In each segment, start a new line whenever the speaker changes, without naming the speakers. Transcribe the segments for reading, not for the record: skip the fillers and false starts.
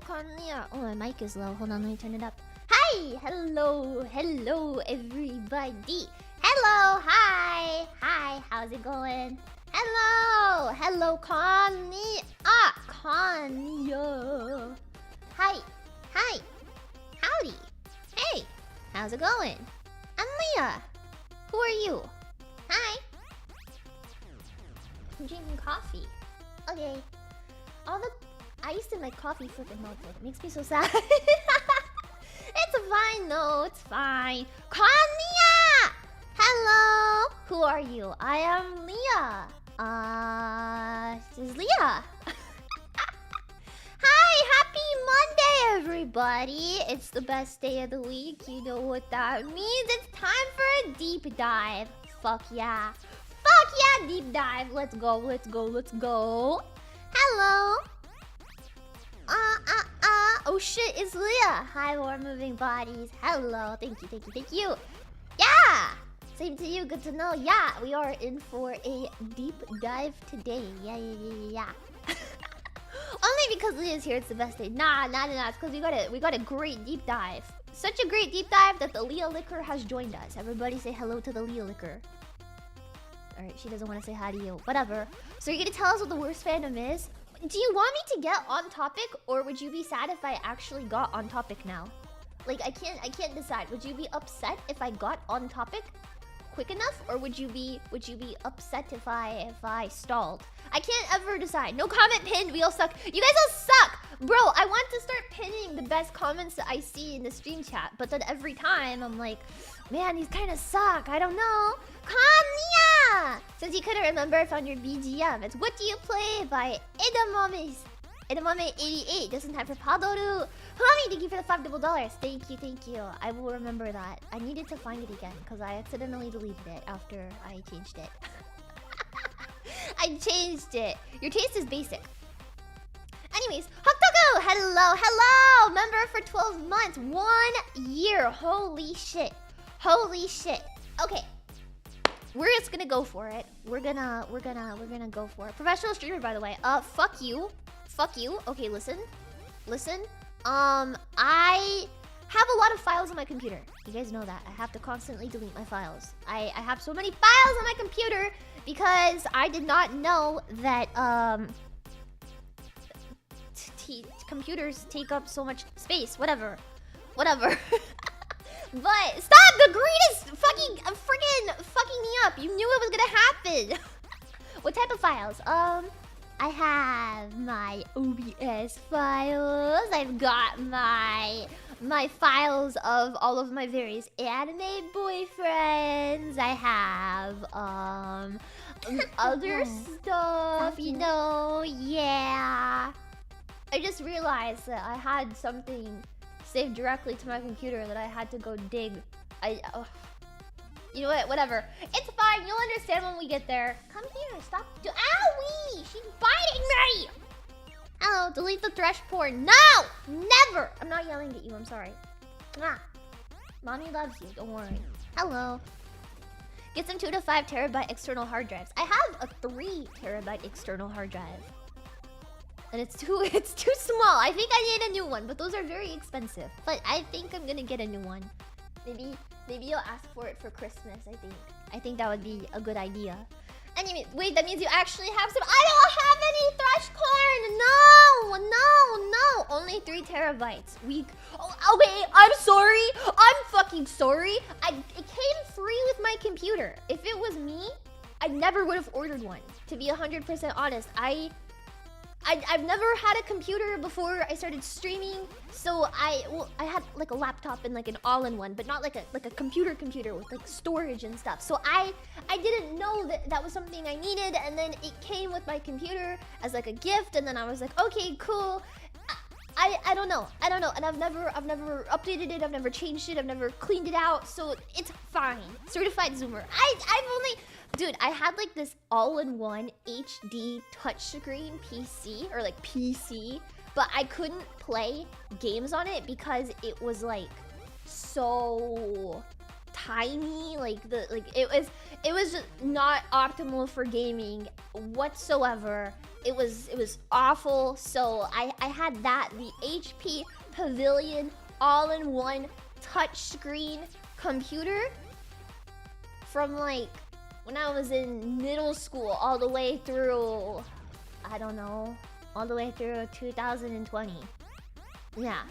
Conlia. Oh, my mic is low. Hold on, let me turn it up. Hi! Hello! Hello, everybody! Hello! Hi! Hi! How's it going? Hello! Hello, Conlia! Conlia! Hi! Hi! Howdy! Hey! How's it going? I'm Leah! Who are you? Hi! I'm drinking coffee. Okay. I used to make coffee freaking melted. It makes me so sad. It's fine, no, it's fine. Conlia! Hello! Who are you? I am Leah. This is Leah. Hi, happy Monday, everybody. It's the best day of the week. You know what that means. It's time for a deep dive. Fuck yeah. Fuck yeah, deep dive. Let's go, let's go, let's go. Hello. Oh shit, it's Leah. Hi, warm moving bodies. Hello. Thank you, thank you, thank you. Yeah. Same to you. Good to know. Yeah, we are in for a deep dive today. Yeah. Only because Leah's here, it's the best day. Nah. It's because we got a great deep dive. Such a great deep dive that the Leah Liquor has joined us. Everybody say hello to the Leah Liquor. Alright, she doesn't want to say hi to you. Whatever. So you're gonna tell us what the worst fandom is? Do you want me to get on topic, or would you be sad if I actually got on topic now? Like, I can't decide. Would you be upset if I got on topic quick enough, or would you be upset if I stalled? I can't ever decide. No comment pinned. We all suck. You guys all suck, bro. I want to start pinning the best comments that I see in the stream chat, but then every time I'm like, man, these kind of suck. I don't know. Conlia! Since you couldn't remember, I found your BGM. It's What Do You Play by Edamame88. Just in time for Padoru. Honey, thank you for the $5. Thank you. I will remember that. I needed to find it again because I accidentally deleted it after I changed it. I changed it. Your taste is basic. Anyways, Hoktoko! Hello! Member for 12 months. 1 year. Holy shit. Okay. We're just gonna go for it. We're gonna go for it. Professional streamer, by the way. Fuck you. Okay, listen. I have a lot of files on my computer. You guys know that. I have to constantly delete my files. I have so many files on my computer because I did not know that computers take up so much space. Whatever. But stop! The green is fucking me up. You knew it was gonna happen. What type of files? I have my OBS files. I've got my files of all of my various anime boyfriends. I have other stuff, you know. Yeah. I just realized that I had something saved directly to my computer that I had to go dig. You know what? Whatever. It's fine. You'll understand when we get there. Come here. Stop. Owie! She's biting me! Hello. Delete the thresh porn. No! Never! I'm not yelling at you. I'm sorry. Mwah. Mommy loves you. Don't worry. Hello. Get some 2 to 5 terabyte external hard drives. I have a 3 terabyte external hard drive. And it's too small. I think I need a new one, but those are very expensive. But I think I'm gonna get a new one. Maybe you'll ask for it for Christmas, I think that would be a good idea. Anyway, wait, that means you actually have some. I don't have any thresh corn! No! Only 3 terabytes. Okay, I'm sorry. I'm fucking sorry. It came free with my computer. If it was me, I never would have ordered one. To be 100% honest, I've never had a computer before I started streaming, so I had like a laptop and like an all-in-one, but not like a computer with like storage and stuff. So I didn't know that was something I needed, and then it came with my computer as like a gift, and then I was like, okay, cool. I don't know, and I've never updated it, I've never changed it, I've never cleaned it out, so it's fine. Certified Zoomer. Dude, I had like this all-in-one HD touchscreen PC, or like PC, but I couldn't play games on it because it was like so tiny. It was just not optimal for gaming whatsoever. it was awful. So I had that, the HP Pavilion all-in-one touchscreen computer from like when I was in middle school all the way through, I don't know, all the way through 2020. Yeah.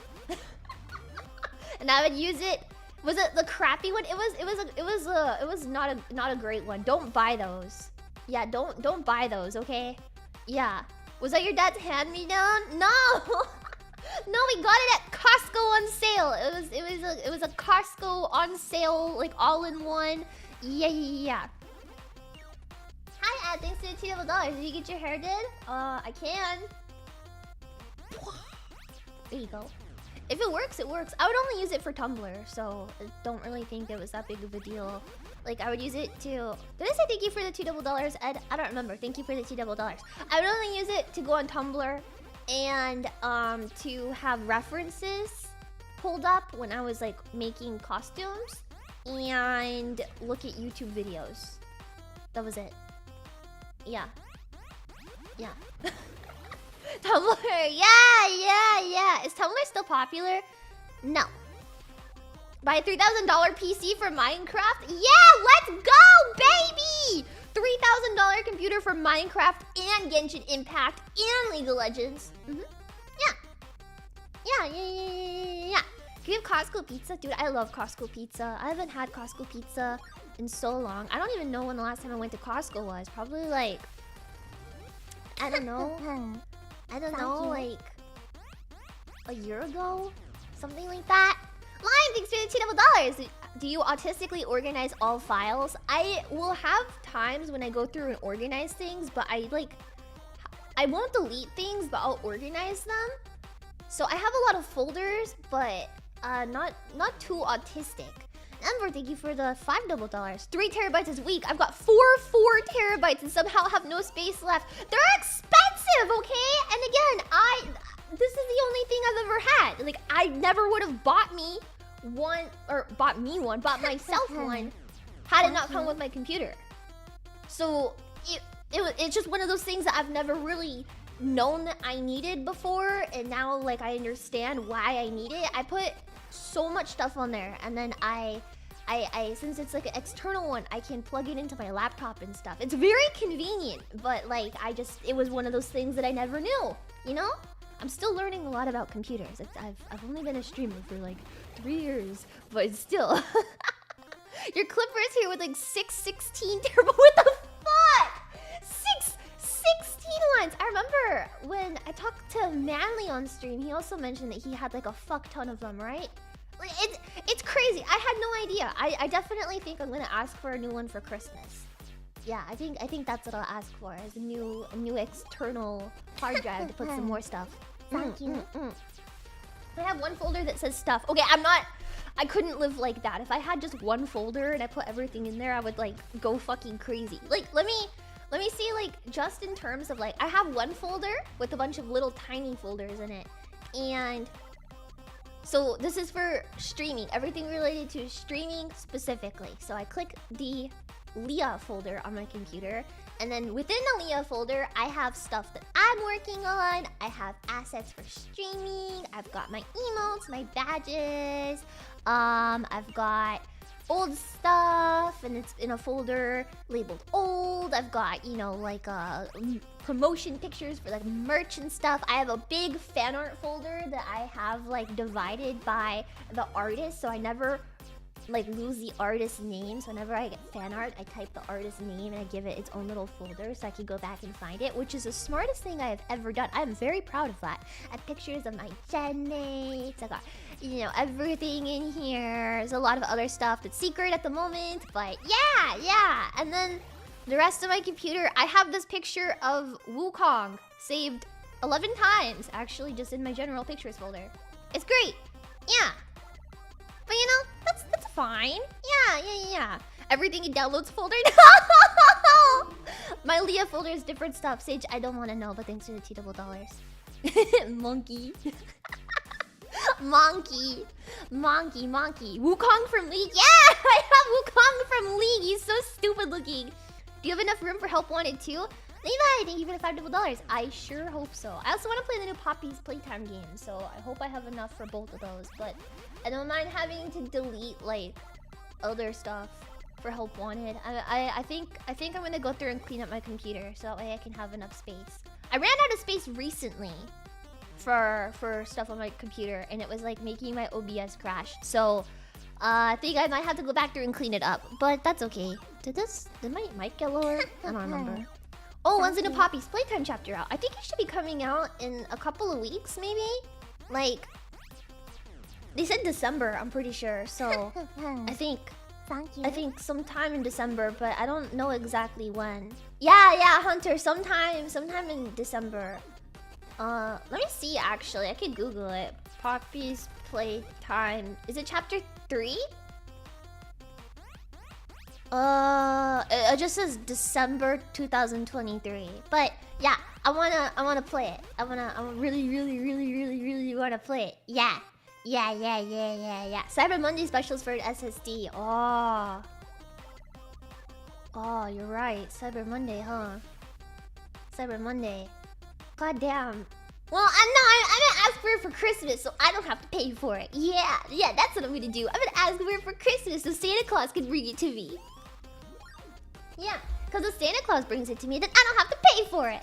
And I would use it. Was it the crappy one? It was not a great one. Don't buy those. Yeah, don't buy those, okay? Yeah. Was that your dad's hand-me-down? No. No, we got it at Costco on sale. It was a Costco on sale, like all in one. Yeah. Hi, Ed. Thanks for the $2. Did you get your hair did? I can. There you go. If it works, it works. I would only use it for Tumblr, so I don't really think it was that big of a deal. Like, I would use it to... Did I say thank you for the $2, Ed? I don't remember. Thank you for the $2. I would only use it to go on Tumblr and to have references pulled up when I was, like, making costumes and look at YouTube videos. That was it. Yeah. Tumblr, yeah. Is Tumblr still popular? No. Buy a $3,000 PC for Minecraft? Yeah, let's go, baby! $3,000 computer for Minecraft and Genshin Impact and League of Legends. Yeah. Can we have Costco pizza? Dude, I love Costco pizza. I haven't had Costco pizza in so long. I don't even know when the last time I went to Costco was. Probably like... I don't know, like a year ago? Something like that. Lion, thanks for the $2. Do you autistically organize all files? I will have times when I go through and organize things, but I won't delete things, but I'll organize them. So I have a lot of folders, but not too autistic. Ember, thank you for the $5. 3 terabytes is weak. I've got 4 terabytes and somehow have no space left. They're expensive, okay? And again, this is the only thing I've ever had. Like, I never would have bought myself one, had it not come with my computer. So it's just one of those things that I've never really known that I needed before, and now like I understand why I need it. I put so much stuff on there, and then I since it's like an external one, I can plug it into my laptop and stuff. It's very convenient, but like it was one of those things that I never knew, you know? I'm still learning a lot about computers. I've only been a streamer for like 3 years, but still. Your Clipper's here with like 16 terabytes. What the fuck? 16 lines. I remember when I talked to Manly on stream, he also mentioned that he had like a fuck ton of them, right? Like, it's crazy. I had no idea. I definitely think I'm gonna ask for a new one for Christmas. Yeah, I think that's what I'll ask for, is a new external hard drive to put some more stuff. Thank you. I have one folder that says stuff. Okay, I couldn't live like that. If I had just one folder and I put everything in there, I would like go fucking crazy. Like, let me see, like, just in terms of like, I have one folder with a bunch of little tiny folders in it. And so this is for streaming, everything related to streaming specifically. So I click the Leah folder on my computer, and then within the Leah folder, I have stuff that I'm working on. I have assets for streaming. I've got my emotes, my badges. I've got old stuff, and it's in a folder labeled old. I've got, you know, like promotion pictures for like merch and stuff. I have a big fan art folder that I have like divided by the artist, so I never like lose the artist's name. So whenever I get fan art, I type the artist's name and I give it its own little folder so I can go back and find it, which is the smartest thing I have ever done. I'm very proud of that. I have pictures of my genmates. I got, you know, everything in here. There's a lot of other stuff that's secret at the moment, but yeah. And then the rest of my computer, I have this picture of Wukong saved 11 times, actually, just in my general pictures folder. It's great. Yeah. But you know, that's fine. Yeah. Everything in downloads folder. No! My Leah folder is different stuff. Sage, I don't want to know, but thanks for the $2. Monkey. Monkey. Wukong from League. Yeah, I have Wukong from League. He's so stupid looking. Do you have enough room for help wanted too? Levi, thank you for the $5. I sure hope so. I also want to play the new Poppy's Playtime game, so I hope I have enough for both of those. But I don't mind having to delete like other stuff for help wanted. I think I'm gonna go through and clean up my computer so that way I can have enough space. I ran out of space recently for stuff on my computer, and it was like making my OBS crash. So I think I might have to go back through and clean it up, but that's okay. Did my mic get lower? I don't remember. Oh, when's the new Poppy's Playtime chapter out? I think it should be coming out in a couple of weeks, maybe? Like, they said December, I'm pretty sure. So, I think sometime in December, but I don't know exactly when. Yeah, Hunter, sometime in December. Let me see, actually. I could Google it. Poppy's Playtime. Is it chapter 3? It just says December 2023. But yeah, I wanna play it. I really wanna play it. Yeah. Cyber Monday specials for SSD. Oh, you're right. Cyber Monday, huh? Cyber Monday. God damn. Well, I'm gonna ask for it for Christmas, so I don't have to pay for it. Yeah, that's what I'm gonna do. I'm gonna ask for it for Christmas so Santa Claus can bring it to me. Yeah, because if Santa Claus brings it to me, then I don't have to pay for it.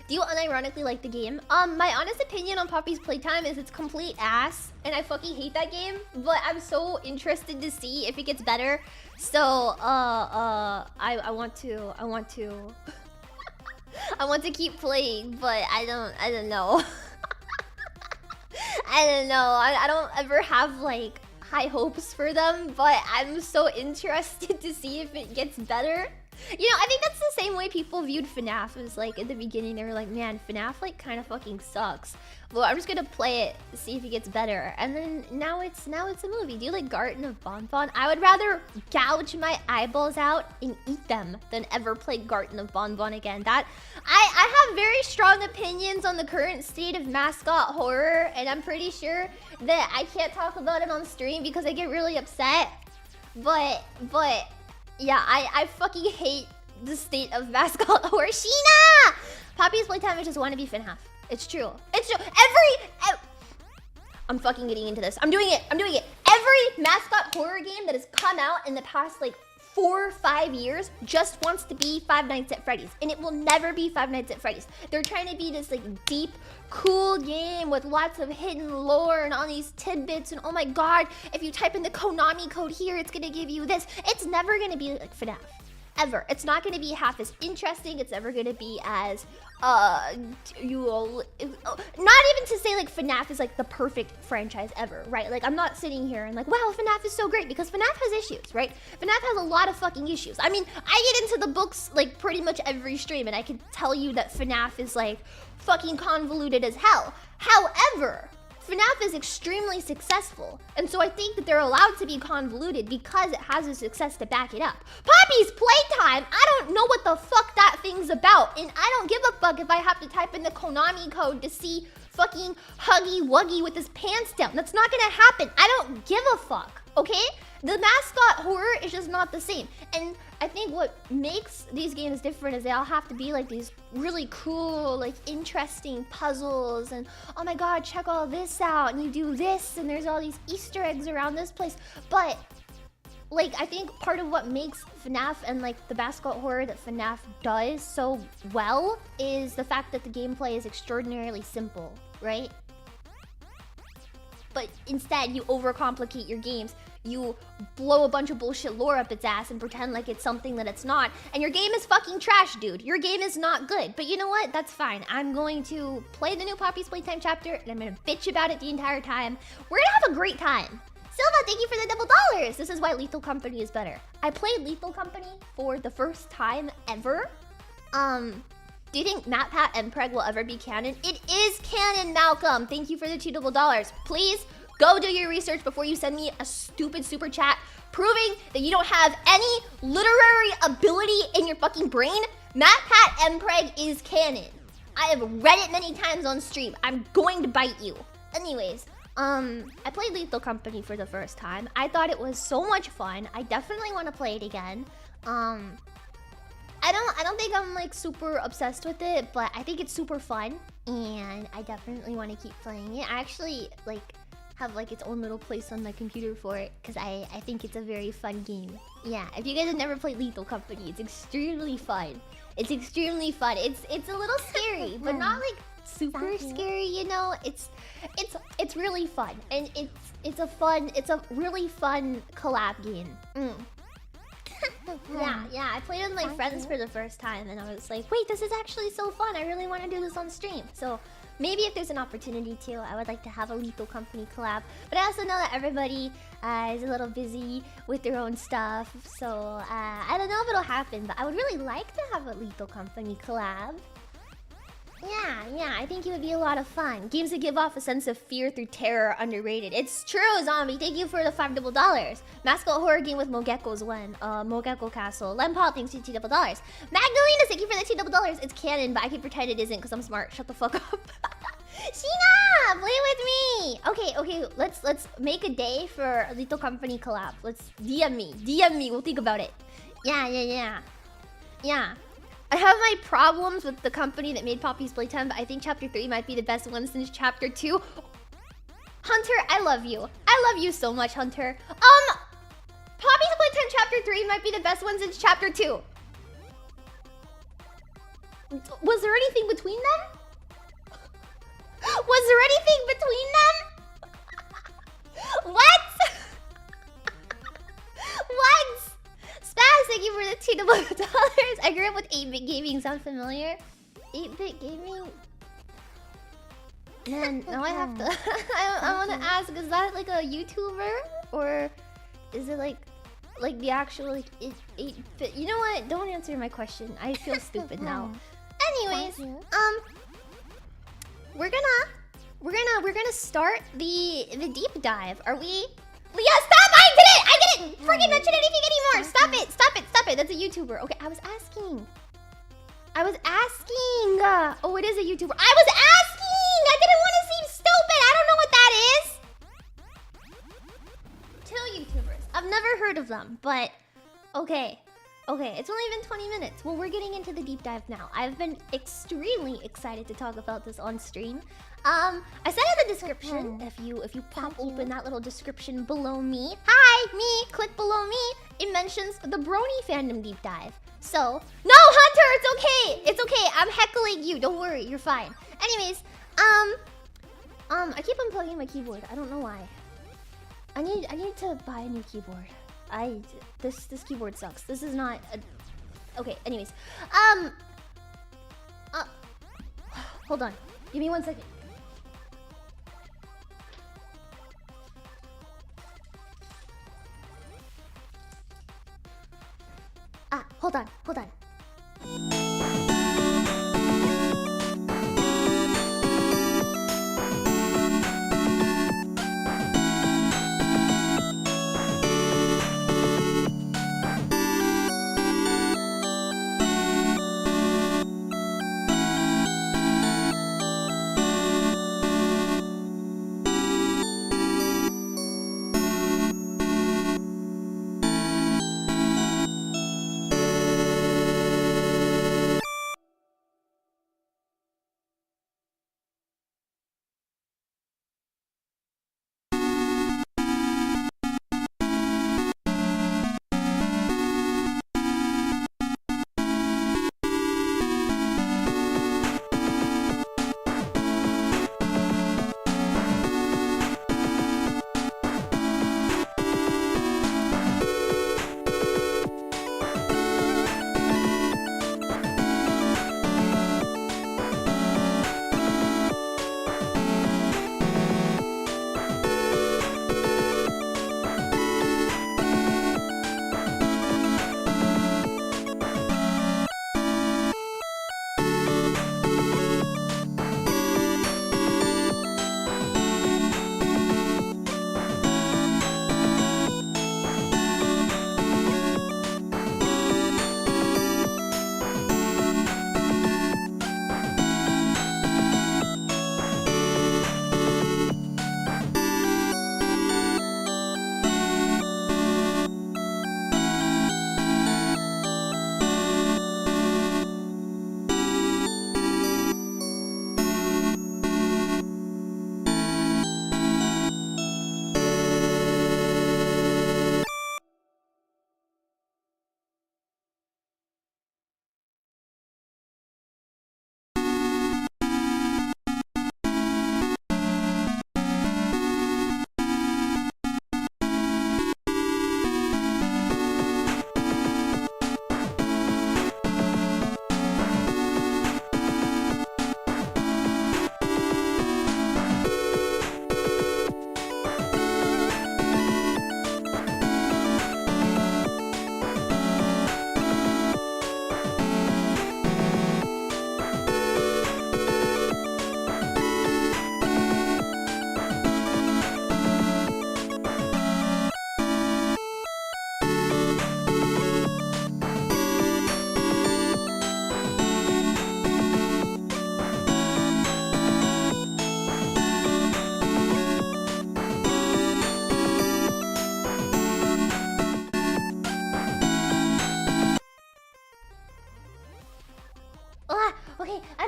Do you unironically like the game? My honest opinion on Poppy's Playtime is it's complete ass, and I fucking hate that game. But I'm so interested to see if it gets better. So, I want to, I want to keep playing, but I don't know. I don't ever have like high hopes for them, but I'm so interested to see if it gets better. You know, I think that's the same way people viewed FNAF. It was like, at the beginning, they were like, man, FNAF, like, kind of fucking sucks. Well, I'm just gonna play it, see if it gets better. And then, now it's a movie. Do you like Garten of Bonbon? I would rather gouge my eyeballs out and eat them than ever play Garten of Bonbon again. I have very strong opinions on the current state of mascot horror, and I'm pretty sure that I can't talk about it on stream because I get really upset. But... yeah, I fucking hate the state of mascot horror. Sheena! Poppy's Playtime is just wannabe FNAF. It's true. It's true. I'm fucking getting into this. I'm doing it. Every mascot horror game that has come out in the past, like, 4 or 5 years just wants to be Five Nights at Freddy's. And it will never be Five Nights at Freddy's. They're trying to be this, like, deep, cool game with lots of hidden lore and all these tidbits. And oh my god, if you type in the Konami code here, it's gonna give you this. It's never gonna be like FNAF. Ever. It's not gonna be half as interesting. It's never gonna be as, not even to say like FNAF is like the perfect franchise ever, right? Like I'm not sitting here and like, wow, FNAF is so great, because FNAF has issues, right? FNAF has a lot of fucking issues. I mean, I get into the books like pretty much every stream, and I can tell you that FNAF is like fucking convoluted as hell. However, FNAF is extremely successful, and so I think that they're allowed to be convoluted because it has a success to back it up. Poppy's Playtime, I don't know what the fuck that thing's about, and I don't give a fuck if I have to type in the Konami code to see fucking Huggy Wuggy with his pants down. That's not gonna happen. I don't give a fuck, okay? The mascot horror is just not the same. And I think what makes these games different is they all have to be like these really cool, like interesting puzzles, and oh my god, check all this out, and you do this, and there's all these Easter eggs around this place. But like, I think part of what makes FNAF and like the mascot horror that FNAF does so well is the fact that the gameplay is extraordinarily simple, right? But instead, you overcomplicate your games. You blow a bunch of bullshit lore up its ass and pretend like it's something that it's not. And your game is fucking trash, dude. Your game is not good. But you know what? That's fine. I'm going to play the new Poppy's Playtime chapter, and I'm gonna bitch about it the entire time. We're gonna have a great time. Silva, thank you for the $double. This is why Lethal Company is better. I played Lethal Company for the first time ever. Do you think MatPat and Preg will ever be canon? It is canon, Malcolm. Thank you for the $2 double. Please go do your research before you send me a stupid super chat proving that you don't have any literary ability in your fucking brain. MatPat and Preg is canon. I have read it many times on stream. I'm going to bite you. Anyways, I played Lethal Company for the first time. I thought it was so much fun. I definitely want to play it again. I don't think I'm like super obsessed with it, but I think it's super fun, and I definitely want to keep playing it. I actually like have like its own little place on my computer for it because I think it's a very fun game. Yeah, if you guys have never played Lethal Company, it's extremely fun. It's extremely fun. It's a little scary, but not like super scary, you know. It's really fun, and it's a really fun collab game. Yeah, I played with my friends for the first time, and I was like, wait, this is actually so fun. I really want to do this on stream. So maybe if there's an opportunity to, I would like to have a Lethal Company collab. But I also know that everybody is a little busy with their own stuff, so I don't know if it'll happen, but I would really like to have a Lethal Company collab. Yeah, I think it would be a lot of fun. Games that give off a sense of fear through terror are underrated. It's true, Zombie. Thank you for the $5. Mascot horror game with Mogekko's one. Mogekko Castle. Lempal, thanks for $2. Magdalena, thank you for the $2. It's canon, but I can pretend it isn't because I'm smart. Shut the fuck up. Sheena, play with me. Okay, let's make a day for a Lethal Company collab. Let's DM me. We'll think about it. Yeah. I have my problems with the company that made Poppy's Playtime, but I think Chapter 3 might be the best one since Chapter 2. Hunter, I love you. I love you so much, Hunter. Poppy's Playtime Chapter 3 might be the best one since Chapter 2. Was there anything between them? Was there anything between them? What? What? Spaz, thank you for the $2. I grew up with 8-bit gaming. Sound familiar? 8-bit gaming? Man, now I have to... I want to ask, is that like a YouTuber? Or is it like the actual like 8-bit? You know what? Don't answer my question. I feel stupid now. Anyways, we're gonna start the deep dive. Are we? Yeah, stop! I didn't freaking mention anything anymore. Stop it. That's a YouTuber. Okay, I was asking. Oh, it is a YouTuber. I was asking. I didn't want to seem stupid. I don't know what that is. 2 YouTubers. I've never heard of them, but okay. It's only been 20 minutes. Well, we're getting into the deep dive now. I've been extremely excited to talk about this on stream. I said in the description, if you pop open that little description below me, hi, me, click below me, it mentions the Brony fandom deep dive. So, no, Hunter, it's okay. I'm heckling you. Don't worry, you're fine. Anyways, I keep unplugging my keyboard. I don't know why. I need to buy a new keyboard. This keyboard sucks. This is not a... Okay, anyways. Hold on. Give me 1 second. Hold on.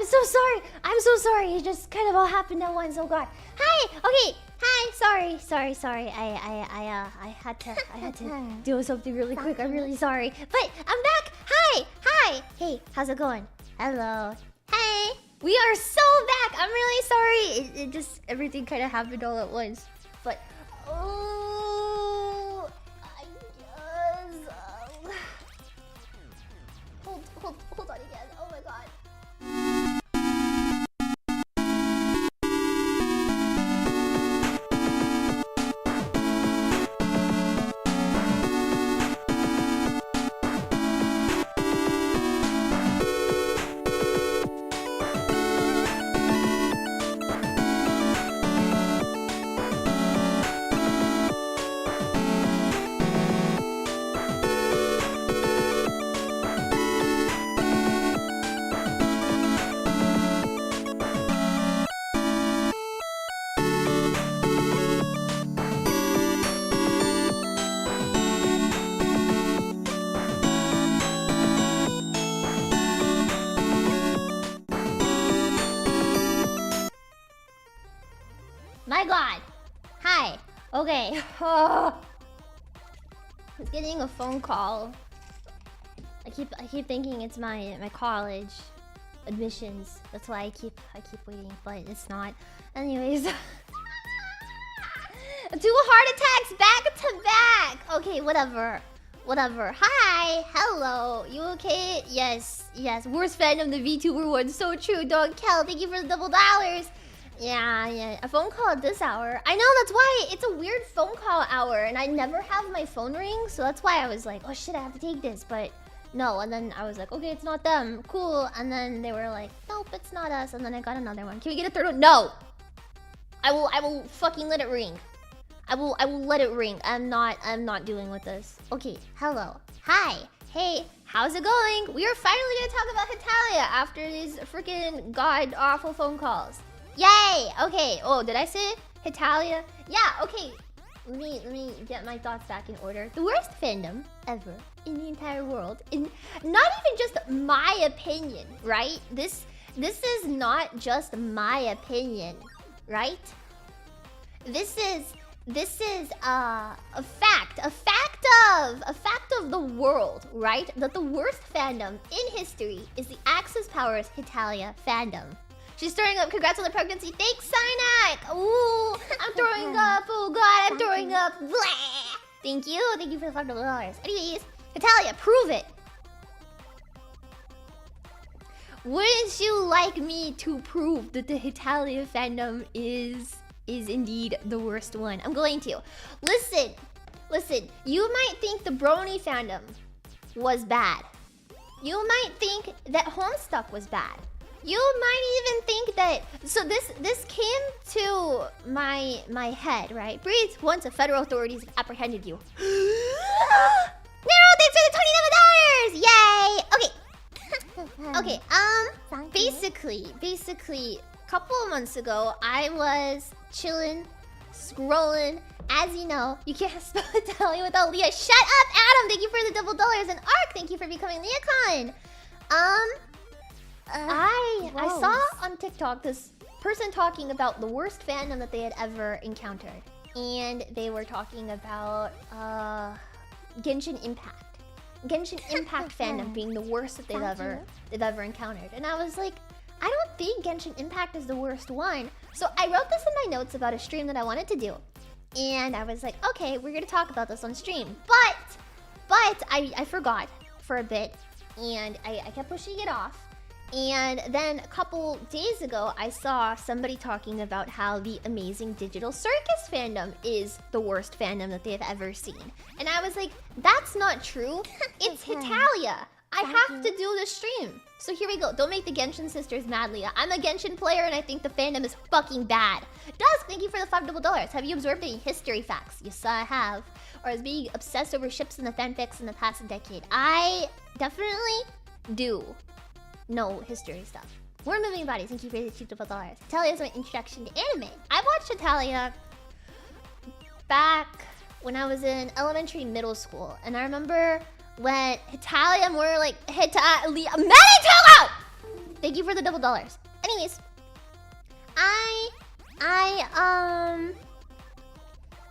so sorry. I'm so sorry. It just kind of all happened at once. Oh god. Hi. Okay. Hi. Sorry. I had to do something really quick. I'm really sorry. But I'm back. Hi. Hey, how's it going? Hello. Hey. We are so back. I'm really sorry. It just everything kind of happened all at once. But oh, I just hold on again. Oh my god. My god. Hi. Okay. I was getting a phone call. I keep thinking it's my college admissions. That's why I keep waiting, but it's not. Anyways. 2 heart attacks back to back. Okay, whatever. Hi. Hello. You okay? Yes. Worst fan of the VTuber one. So true. Dog Kel, thank you for the $double. Yeah. A phone call at this hour. I know, that's why it's a weird phone call hour, and I never have my phone ring, so that's why I was like, oh shit, I have to take this, but no. And then I was like, okay, it's not them. Cool. And then they were like, nope, it's not us. And then I got another one. Can we get a third one? No. I will fucking let it ring. I will let it ring. I'm not dealing with this. Okay, hello. Hi. Hey, how's it going? We are finally gonna talk about Hetalia after these freaking god-awful phone calls. Yay! Okay. Oh, did I say Hetalia? Yeah, okay. Let me get my thoughts back in order. The worst fandom ever in the entire world. In not even just my opinion, right? This is not just my opinion, right? This is a fact of the world, right? That the worst fandom in history is the Axis Powers Hetalia fandom. She's throwing up. Congrats on the pregnancy. Thanks, Synac. Ooh, I'm throwing up. Oh god, I'm throwing up. Blah. Thank you for the $5. Anyways, Hetalia, prove it. Wouldn't you like me to prove that the Hetalia fandom is indeed the worst one? I'm going to. Listen. You might think the Brony fandom was bad. You might think that Homestuck was bad. You might even think that. So this came to my head, right? Breathe once the federal authorities have apprehended you. Nero, thanks for the $27! Yay! Okay. Basically, a couple of months ago, I was chilling, scrolling. As you know, you can't spell Italia without Leah. Shut up, Adam! Thank you for the $double. And Ark, thank you for becoming LeahCon. I saw on TikTok this person talking about the worst fandom that they had ever encountered. And they were talking about Genshin Impact. Genshin Impact fandom being the worst that they've ever encountered. And I was like, I don't think Genshin Impact is the worst one. So I wrote this in my notes about a stream that I wanted to do. And I was like, okay, we're gonna talk about this on stream. But I forgot for a bit. And I kept pushing it off. And then a couple days ago, I saw somebody talking about how the Amazing Digital Circus fandom is the worst fandom that they have ever seen. And I was like, that's not true. It's Hetalia. I have to do the stream. So here we go. Don't make the Genshin sisters mad, Leah. I'm a Genshin player and I think the fandom is fucking bad. Dusk, thank you for the $5 Have you observed any history facts? Yes, I have. Or is being obsessed over ships and the fanfics in the past decade? I definitely do. No history stuff. We're moving bodies. Thank you for the $2. Hetalia is my introduction to anime. I watched Hetalia back when I was in elementary, middle school, and I remember when Hetalia more like Hetalia. Thank you for the double dollars. Anyways,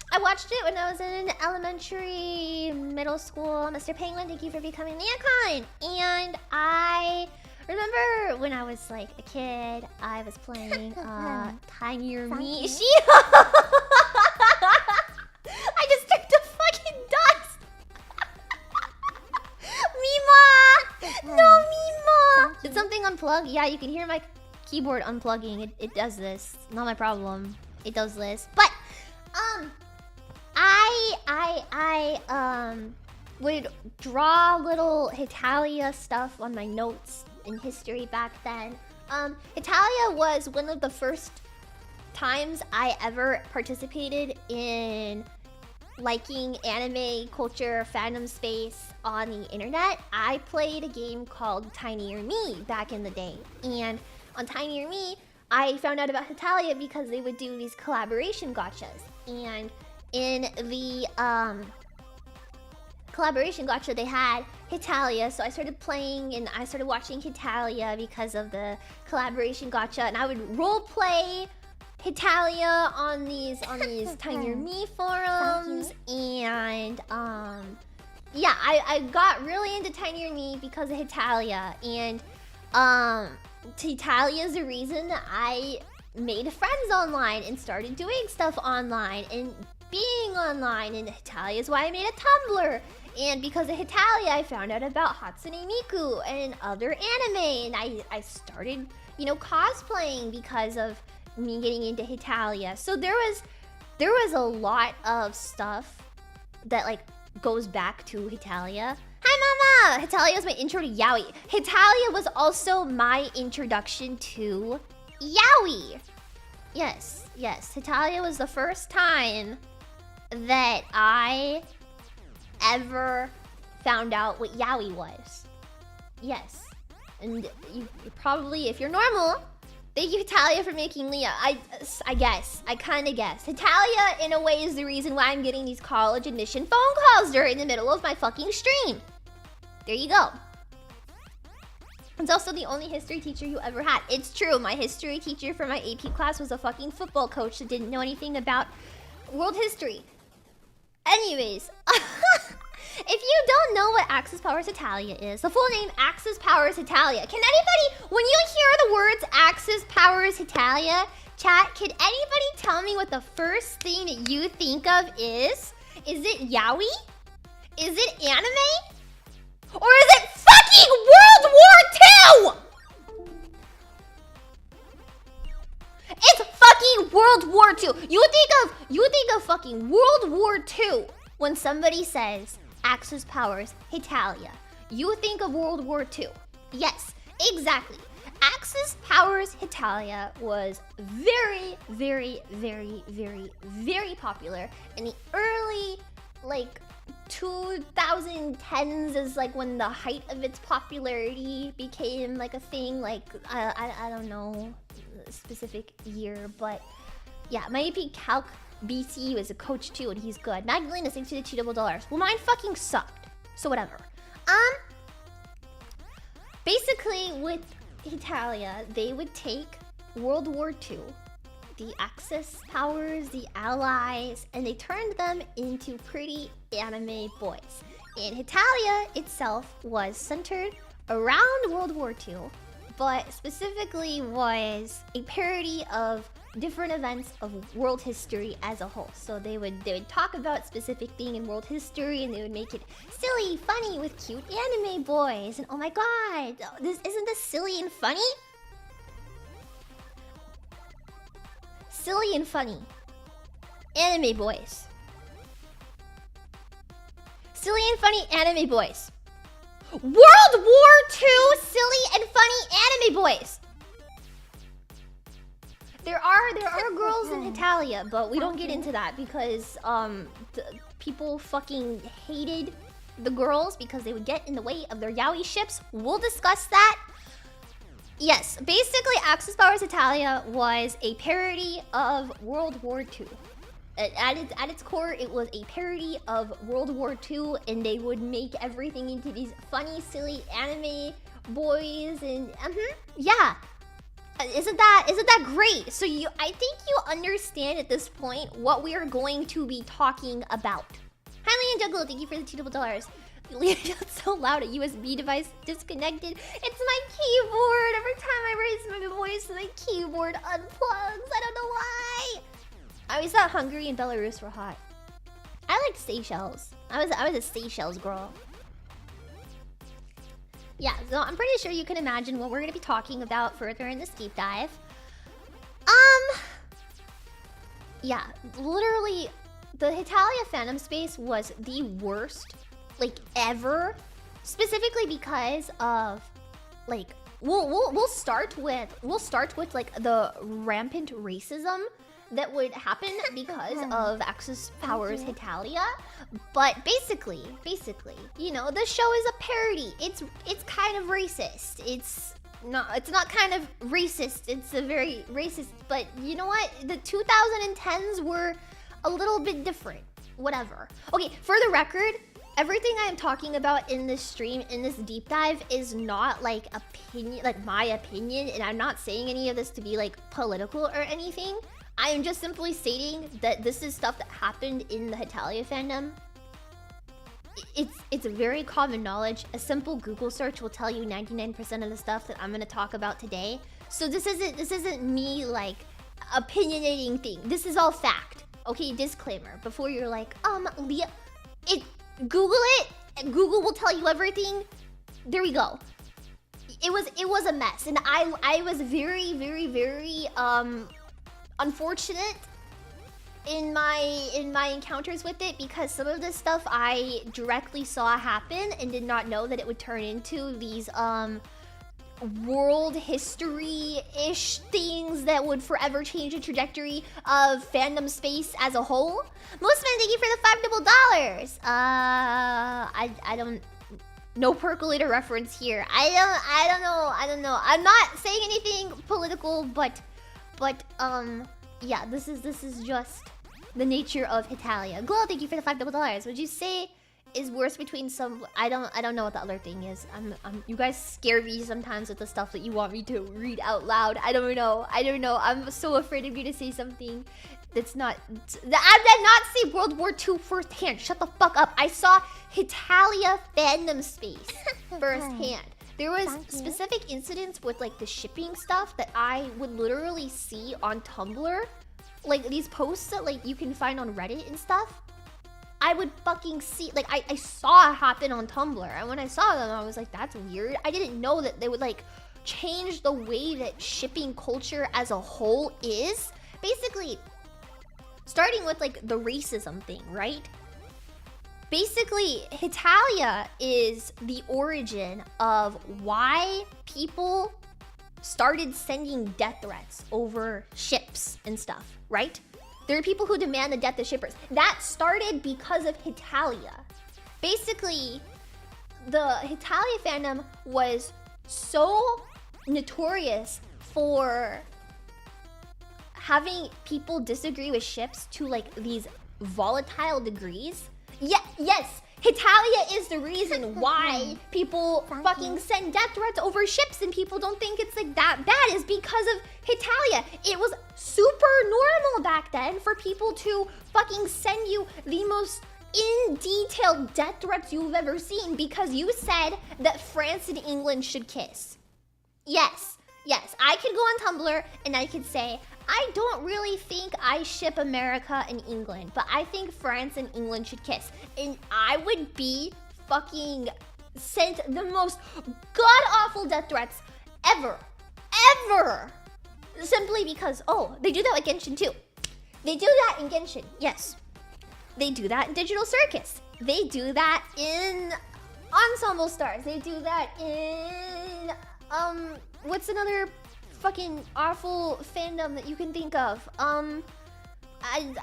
I watched it when I was in elementary, middle school. Mr. Penguin, thank you for becoming the icon. And I remember when I was like a kid, I was playing Tinier Me. I just took the fucking dust. Mima! No, Mima! Did something unplug? Yeah, you can hear my keyboard unplugging. It does this. Not my problem. It does this. But, I would draw little Hetalia stuff on my notes in history back then. Hetalia was one of the first times I ever participated in liking anime culture, fandom space on the internet. I played a game called Tinier Me back in the day. And on Tinier Me, I found out about Hetalia because they would do these collaboration gachas. And in the collaboration gacha, they had Hetalia, so I started playing and I started watching Hetalia because of the collaboration gacha, and I would roleplay Hetalia on these Tinier Me forums, and yeah, I got really into Tinier Me because of Hetalia, and Hetalia is the reason I made friends online and started doing stuff online and being online, and Hetalia is why I made a Tumblr. And because of Hetalia, I found out about Hatsune Miku and other anime, and I started, you know, cosplaying because of me getting into Hetalia. So there was a lot of stuff that like goes back to Hetalia. Hi, Mama! Hetalia was my intro to Yaoi. Hetalia was also my introduction to Yaoi. Yes. Hetalia was the first time that I ever found out what Yaoi was. Yes. And you probably, if you're normal, thank you, Hetalia, for making Leah. I kind of guess. Hetalia, in a way, is the reason why I'm getting these college admission phone calls during the middle of my fucking stream. There you go. It's also the only history teacher you ever had. It's true, my history teacher for my AP class was a fucking football coach that didn't know anything about world history. Anyways, if you don't know what Axis Powers Hetalia is, the full name Axis Powers Hetalia. Can anybody, when you hear the words Axis Powers Hetalia, chat, can anybody tell me what the first thing that you think of is? Is it Yaoi? Is it anime? Or is it fucking World War II? It's fucking World War II. You think of fucking World War II when somebody says Axis Powers Hetalia. You think of World War II. Yes, exactly. Axis Powers Hetalia was very, very, very, very, very popular in the early, like, 2010s is like when the height of its popularity became like a thing. Like I don't know a specific year, but yeah, my AP Calc BC was a coach too, and he's good. Magdalena, thanks for the $2 Well, mine fucking sucked, so whatever. Basically with Hetalia, they would take World War II, the Axis powers, the Allies, and they turned them into pretty anime boys. And Hetalia itself was centered around World War II, but specifically was a parody of different events of world history as a whole. So they would talk about specific thing in world history, and they would make it silly, funny with cute anime boys. And oh my god, isn't this silly and funny? Silly and funny. Anime boys. Silly and funny anime boys. World War II silly and funny anime boys. There are girls in Hetalia, but we don't get into that because people fucking hated the girls because they would get in the way of their yaoi ships. We'll discuss that. Yes, basically Axis Powers Hetalia was a parody of World War II. At its core, it was a parody of World War II, and they would make everything into these funny, silly anime boys and yeah. Isn't that great? So I think you understand at this point what we are going to be talking about. Hi, Leon Jungle, thank you for the $2. Leon, it's so loud. A USB device disconnected. It's my keyboard. Every time I raise my voice, my keyboard unplugs. I don't know why. I always thought Hungary and Belarus were hot. I liked Seychelles. I was a Seychelles girl. Yeah, so I'm pretty sure you can imagine what we're gonna be talking about further in this deep dive. Yeah, literally, the Hetalia fandom space was the worst, like, ever. Specifically because of, like, we'll start with like the rampant racism that would happen because of Axis Power's Hetalia. But basically, you know, the show is a parody. It's kind of racist. It's not kind of racist. It's a very racist. But you know what? The 2010s were a little bit different. Whatever. Okay, for the record, everything I am talking about in this stream, in this deep dive, is not like opinion, like my opinion, and I'm not saying any of this to be like political or anything. I am just simply stating that this is stuff that happened in the Hetalia fandom. It's very common knowledge. A simple Google search will tell you 99% of the stuff that I'm gonna talk about today. So this isn't me like opinionating thing. This is all fact. Okay, disclaimer. Before you're like, Leah, Google it, and Google will tell you everything. There we go. It was a mess, and I was very unfortunate in my encounters with it, because some of this stuff I directly saw happen and did not know that it would turn into these world history-ish things that would forever change the trajectory of fandom space as a whole. Most men, thank you for the $5. I don't. No percolator reference here. I don't know. I'm not saying anything political, but yeah, this is just the nature of Hetalia. Glow, thank you for the $5. Would you say is worse between some? I don't know what the other thing is. You guys scare me sometimes with the stuff that you want me to read out loud. I don't know. I'm so afraid of you to say something that's not. I did not see World War II firsthand. Shut the fuck up. I saw Hetalia fandom space firsthand. There was specific incidents with like the shipping stuff that I would literally see on Tumblr. Like these posts that like you can find on Reddit and stuff. I would fucking see, like I saw it happen on Tumblr. And when I saw them, I was like, that's weird. I didn't know that they would like change the way that shipping culture as a whole is. Basically, starting with like the racism thing, right? Basically, Hetalia is the origin of why people started sending death threats over ships and stuff, right? There are people who demand the death of shippers. That started because of Hetalia. Basically, the Hetalia fandom was so notorious for having people disagree with ships to like these volatile degrees. Yes, Hetalia is the reason why people fucking send death threats over ships and people don't think it's like that bad, is because of Hetalia. It was super normal back then for people to fucking send you the most in-detail death threats you've ever seen because you said that France and England should kiss. Yes, I could go on Tumblr and I could say, I don't really think I ship America and England, but I think France and England should kiss. And I would be fucking sent the most god-awful death threats ever. Simply because, oh, they do that with Genshin too. They do that in Genshin, yes. They do that in Digital Circus. They do that in Ensemble Stars. They do that in, what's another fucking awful fandom that you can think of? It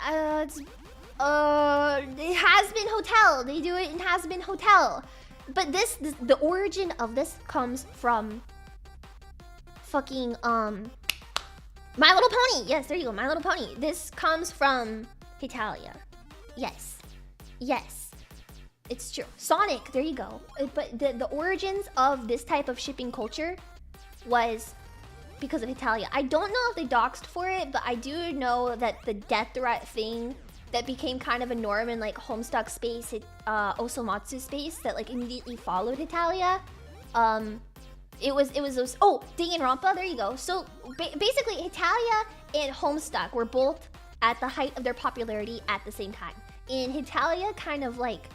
has been Hotel. They do it in Has Been Hotel. But the origin of this comes from fucking My Little Pony. Yes, there you go, My Little Pony. This comes from Hetalia. Yes. It's true. Sonic, there you go. But the origins of this type of shipping culture was because of Hetalia. I don't know if they doxed for it, but I do know that the death threat thing that became kind of a norm in like Homestuck space, Osomatsu space, that like immediately followed Hetalia. It was those. Oh, Danganronpa. There you go. So basically, Hetalia and Homestuck were both at the height of their popularity at the same time. And Hetalia kind of like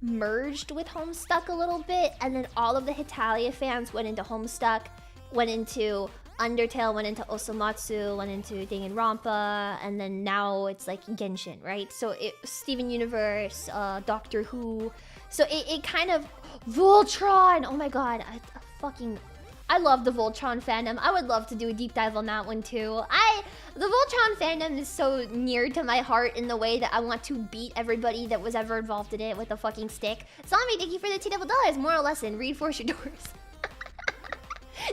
merged with Homestuck a little bit, and then all of the Hetalia fans went into Homestuck, went into Undertale, went into Osomatsu, went into Danganronpa, and then now it's like Genshin, right? So it Steven Universe, Doctor Who. So it kind of Voltron. Oh my god, I love the Voltron fandom. I would love to do a deep dive on that one too. The Voltron fandom is so near to my heart in the way that I want to beat everybody that was ever involved in it with a fucking stick. Zombie, thank you for the $2. Moral lesson: reinforce your doors.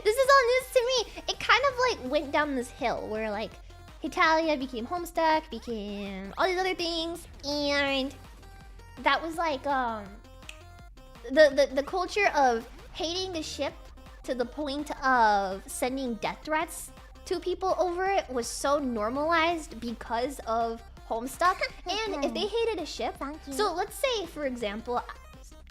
This is all news to me. It kind of like went down this hill where like Hetalia became Homestuck, became all these other things, and that was like the culture of hating the ship to the point of sending death threats to people over it was so normalized because of Homestuck. And if they hated a ship, so let's say for example,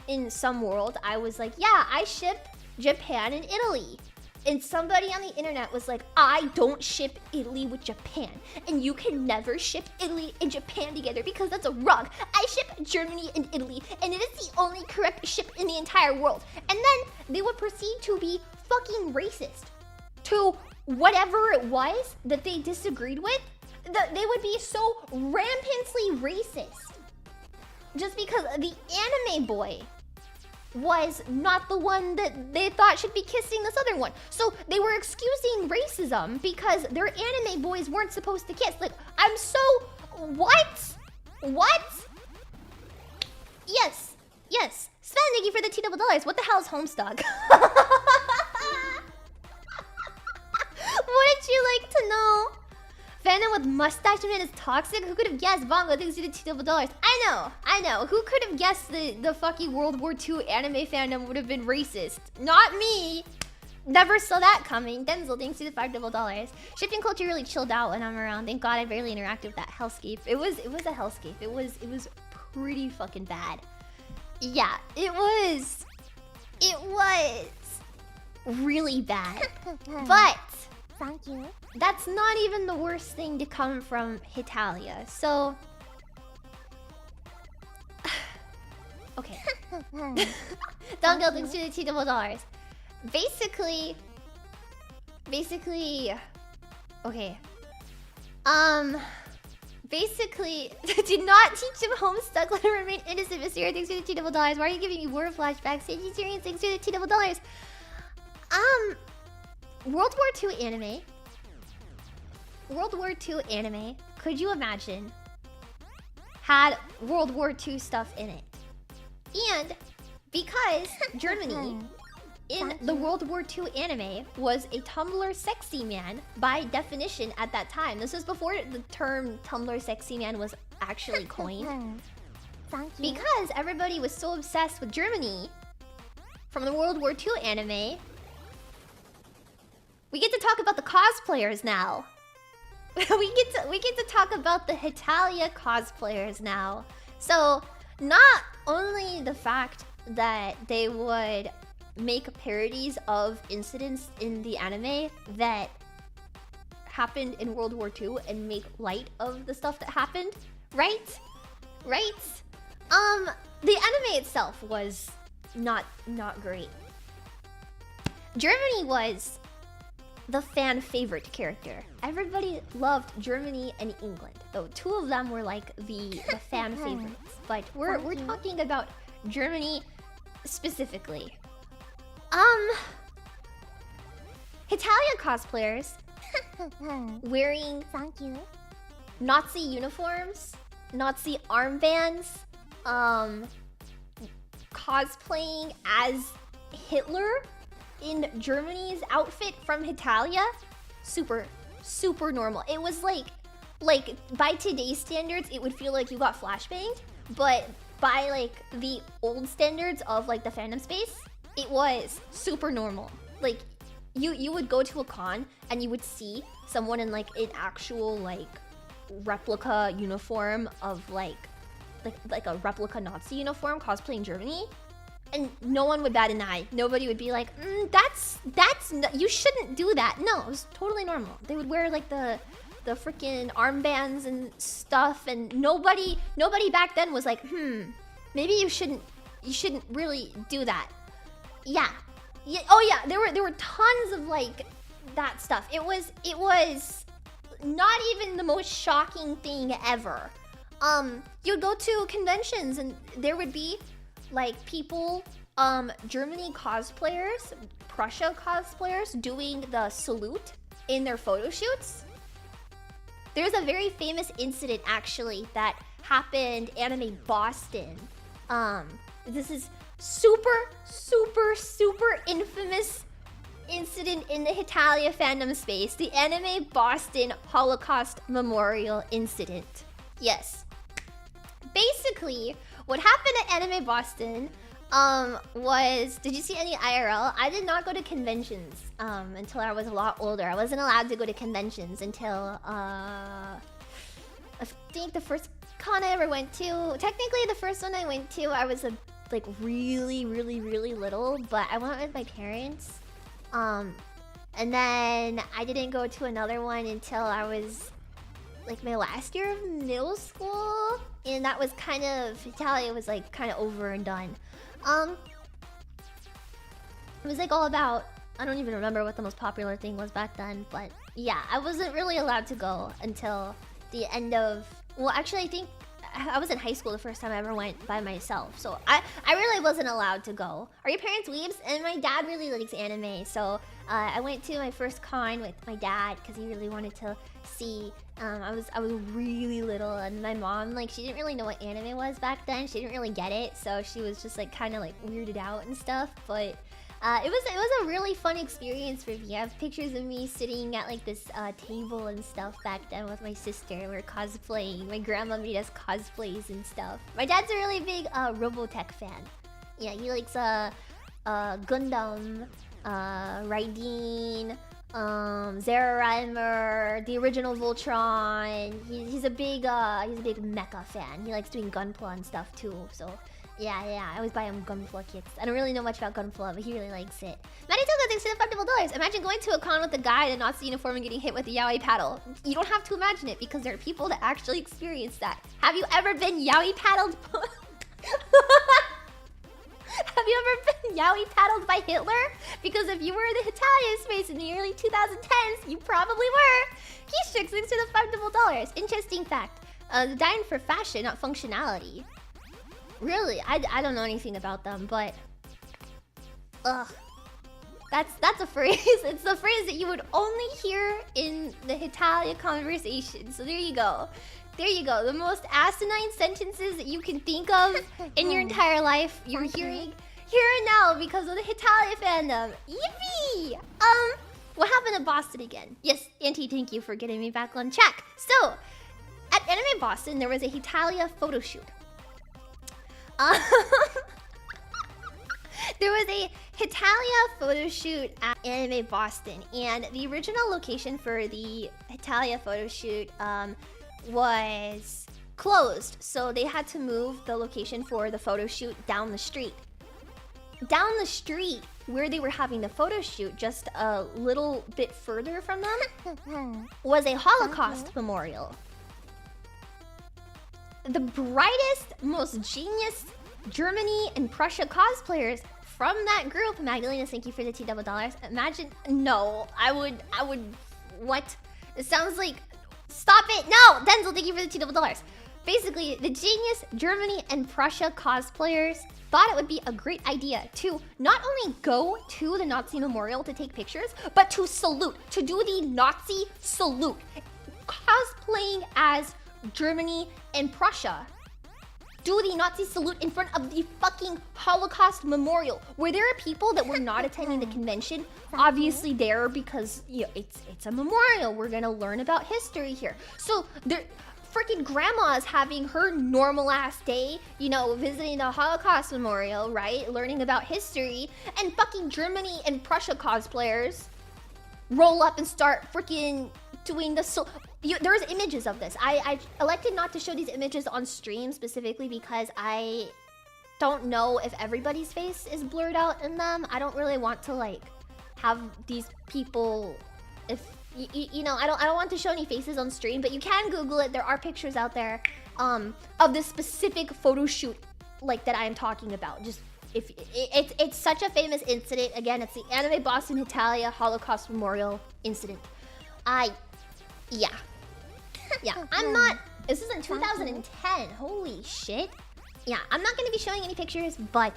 in some world I was like, yeah, I ship Japan and Italy. And somebody on the internet was like, I don't ship Italy with Japan. And you can never ship Italy and Japan together because that's a wrong. I ship Germany and Italy, and it is the only correct ship in the entire world. And then they would proceed to be fucking racist to whatever it was that they disagreed with. They would be so rampantly racist just because the anime boy was not the one that they thought should be kissing this other one. So they were excusing racism because their anime boys weren't supposed to kiss. Like, I'm so... What? What? Yes. Yes. Sven, thank you for the $2. What the hell is Homestuck? Wouldn't you like to know? Fandom with mustache man is toxic? Who could have guessed? Bongo, thanks for the $2. I know. Who could have guessed the fucking World War II anime fandom would have been racist? Not me. Never saw that coming. Denzel, thanks for the $5. Shipping culture really chilled out when I'm around. Thank God I barely interacted with that hellscape. It was a hellscape. It was pretty fucking bad. Yeah, it was really bad. But thank you. That's not even the worst thing to come from Hetalia. So okay. Dongle, thanks for the $2. Basically, okay. Basically, did not teach him Homestuck. Let him remain innocent, Mr. Thanks for the $2. Why are you giving me war flashbacks? Vegetarian, thanks for the $2. World War II anime. World War II anime, could you imagine, had World War II stuff in it? And because Germany in the World War II anime was a Tumblr sexy man by definition at that time. This was before the term Tumblr sexy man was actually coined. Because everybody was so obsessed with Germany from the World War II anime, we get to talk about the cosplayers now. we get to talk about the Hetalia cosplayers now. So not only the fact that they would make parodies of incidents in the anime that happened in World War II and make light of the stuff that happened, right? The anime itself was not great. Germany was the fan favorite character. Everybody loved Germany and England, though two of them were like the fan favorites. But we're talking about Germany specifically. Hetalia cosplayers wearing Nazi uniforms, Nazi armbands, cosplaying as Hitler in Germany's outfit from Hetalia, super normal. It was like by today's standards, it would feel like you got flashbanged, but by like the old standards of like the fandom space, it was super normal. Like you would go to a con and you would see someone in like an actual like replica uniform of like a replica Nazi uniform cosplaying Germany, and no one would bat an eye. Nobody would be like, you shouldn't do that. No, it was totally normal. They would wear like the freaking armbands and stuff, and nobody back then was like, maybe you shouldn't really do that. Yeah. Oh yeah, there were tons of like that stuff. It was not even the most shocking thing ever. You'd go to conventions and there would be like people, Germany cosplayers, Prussia cosplayers doing the salute in their photo shoots. There's a very famous incident actually that happened Anime Boston. This is super infamous incident in the Hetalia fandom space, the Anime Boston Holocaust Memorial Incident. Yes. Basically, what happened at Anime Boston was, did you see any IRL? I did not go to conventions until I was a lot older. I wasn't allowed to go to conventions until I think the first con I ever went to, technically the first one I went to, I was like really little, but I went with my parents. And then I didn't go to another one until I was like my last year of middle school, and that was kind of, Hetalia was like kind of over and done. It was like all about, I don't even remember what the most popular thing was back then, but yeah, I wasn't really allowed to go until the end of, well actually I think I was in high school the first time I ever went by myself, so I really wasn't allowed to go. Are your parents weebs? And my dad really likes anime, so I went to my first con with my dad because he really wanted to see. I was really little, and my mom, like, she didn't really know what anime was back then. She didn't really get it, so she was just like kind of like weirded out and stuff. But it was a really fun experience for me. I have pictures of me sitting at like this table and stuff back then with my sister. We were cosplaying. My grandma made us cosplays and stuff. My dad's a really big Robotech fan. Yeah, he likes Gundam, Raideen, Zerareimer, the original Voltron. He's a big mecha fan. He likes doing Gunpla and stuff too. So yeah, I always buy him Gunpla kits. I don't really know much about Gunpla, but he really likes it. Maddie Tilda, thanks for the $5. Imagine going to a con with a guy in a Nazi uniform and getting hit with a yaoi paddle. You don't have to imagine it because there are people that actually experience that. Have you ever been yaoi paddled? Have you ever been yaoi paddled by Hitler? Because if you were in the Hetalia space in the early 2010s, you probably were. Keystrix, thanks for the $5. Interesting fact. Dying for fashion, not functionality. Really? I don't know anything about them, but ugh. That's a phrase. It's the phrase that you would only hear in the Hetalia conversation. So there you go. There you go. The most asinine sentences that you can think of in your entire life, you're hearing here and now because of the Hetalia fandom. Yippee! What happened in Boston again? Yes, Auntie, thank you for getting me back on track. So, at Anime Boston, there was a Hetalia photo shoot. There was a Hetalia photo shoot at Anime Boston, and the original location for the Hetalia photo shoot was closed, so they had to move the location for the photo shoot down the street. Down the street where they were having the photo shoot, just a little bit further from them, was a Holocaust memorial. The brightest, most genius Germany and Prussia cosplayers from that group. Magdalena, thank you for the $2. Imagine, no, I would, what? It sounds like, stop it, no! Denzel, thank you for the $2. Basically, the genius Germany and Prussia cosplayers thought it would be a great idea to not only go to the Nazi memorial to take pictures, but to salute, to do the Nazi salute. Cosplaying as Germany and Prussia. Do the Nazi salute in front of the fucking Holocaust memorial, where there are people that were not attending the convention, obviously there because, you know, it's a memorial. We're gonna learn about history here. So there, freaking grandma's having her normal ass day, you know, visiting the Holocaust Memorial, right? Learning about history, and fucking Germany and Prussia cosplayers roll up and start freaking doing the there's images of this. I elected not to show these images on stream specifically because I don't know if everybody's face is blurred out in them. I don't really want to like have these people, if you know, I don't want to show any faces on stream, but you can Google it. There are pictures out there of this specific photo shoot like that I am talking about. Just if it's such a famous incident. Again, it's the Anime Boston Hetalia Holocaust Memorial incident. Yeah. I'm not. This is in 2010. Holy shit. Yeah, I'm not gonna be showing any pictures, but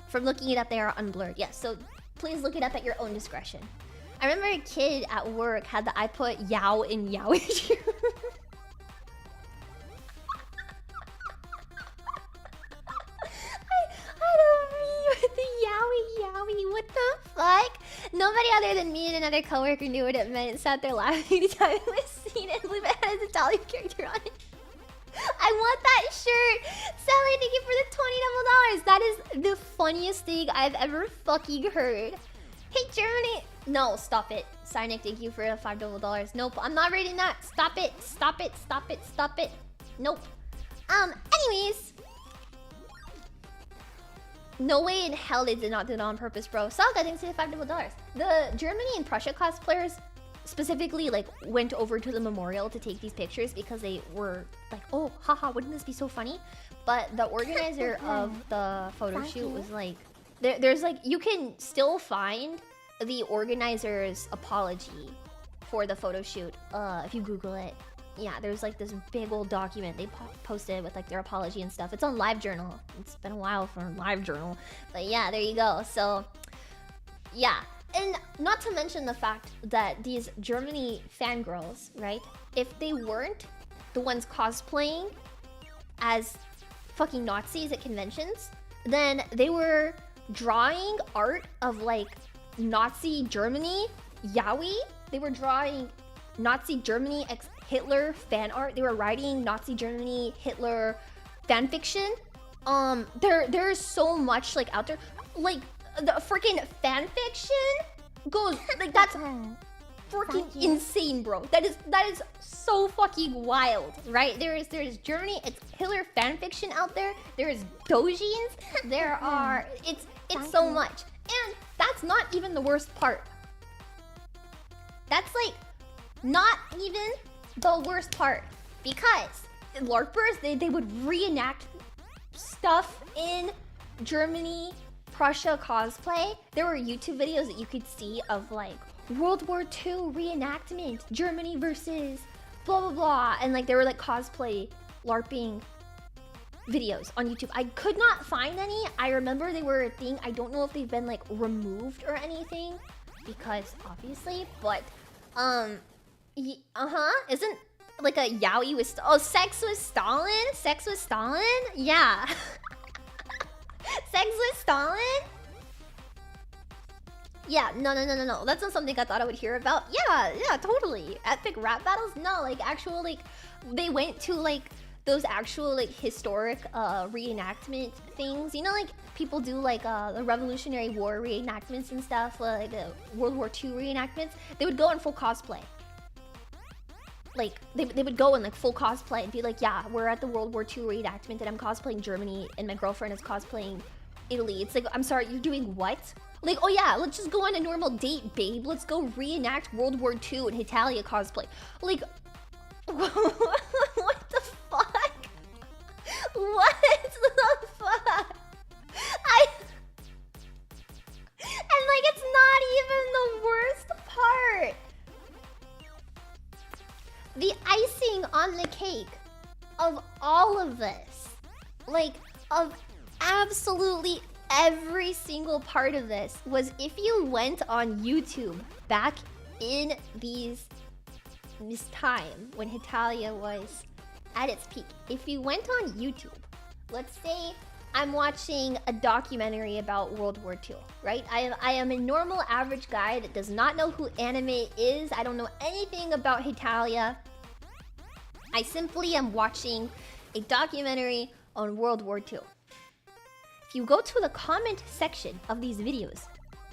from looking it up, they are unblurred. Yes, so please look it up at your own discretion. I remember a kid at work had the I put Yao in Yowish. I don't mean with the Yowie. What the fuck? Nobody other than me and another coworker knew what it meant and sat there laughing anytime it was seen, and believe it had a Hetalia character on it. I want that shirt! Sally, thank you for the $20. That is the funniest thing I've ever fucking heard. Hey, Germany! No, stop it. Cynic, thank you for the $5. Nope, I'm not reading that. Stop it. Stop it. Stop it. Stop it. Nope. Anyways. No way in hell they did not do it on purpose, bro. Salga, thanks for the $5. The Germany and Prussia cosplayers specifically like went over to the memorial to take these pictures because they were like, oh, haha, wouldn't this be so funny? But the organizer of the photo shoot was like, there's like, you can still find the organizer's apology for the photo shoot if you Google it. Yeah, there's like this big old document they posted with like their apology and stuff. It's on LiveJournal. It's been a while for LiveJournal, but yeah, there you go. So yeah. And not to mention the fact that these Germany fangirls, right? If they weren't the ones cosplaying as fucking Nazis at conventions, then they were drawing art of like Nazi Germany yaoi. They were drawing Nazi Germany ex Hitler fan art. They were writing Nazi Germany Hitler fan fiction. There's so much like out there. Like the freaking fan fiction goes like that's freaking insane, bro. That is so fucking wild, right? There's Germany, it's Hitler fan fiction out there. There's doujins. There are it's so much, and that's not even the worst part. That's like not even the worst part, because LARPers they would reenact stuff in Germany, Prussia cosplay. There were YouTube videos that you could see of like World War II reenactment, Germany versus blah blah blah, and like there were like cosplay LARPing videos on YouTube. I could not find any. I remember they were a thing. I don't know if they've been like removed or anything, because obviously, but isn't like a yaoi with sex with Stalin? Sex with Stalin? Yeah. Sex with Stalin? Yeah, no. That's not something I thought I would hear about. Yeah, totally. Epic rap battles? No, like actual like they went to like those actual like historic reenactment things. You know, like people do like the Revolutionary War reenactments and stuff, like World War II reenactments. They would go in full cosplay. Like they would go in like full cosplay and be like, yeah, we're at the World War II reenactment and I'm cosplaying Germany and my girlfriend is cosplaying Italy. It's like, I'm sorry, you're doing what? Like, oh yeah, let's just go on a normal date, babe. Let's go reenact World War II and Hetalia cosplay. Like, what the fuck? What the fuck? And like, it's not even the worst part. The icing on the cake of all of this, like of absolutely every single part of this, was if you went on YouTube back in this time when Hetalia was at its peak. If you went on YouTube, let's say I'm watching a documentary about World War II, right? I am a normal average guy that does not know who anime is. I don't know anything about Hetalia. I simply am watching a documentary on World War II. If you go to the comment section of these videos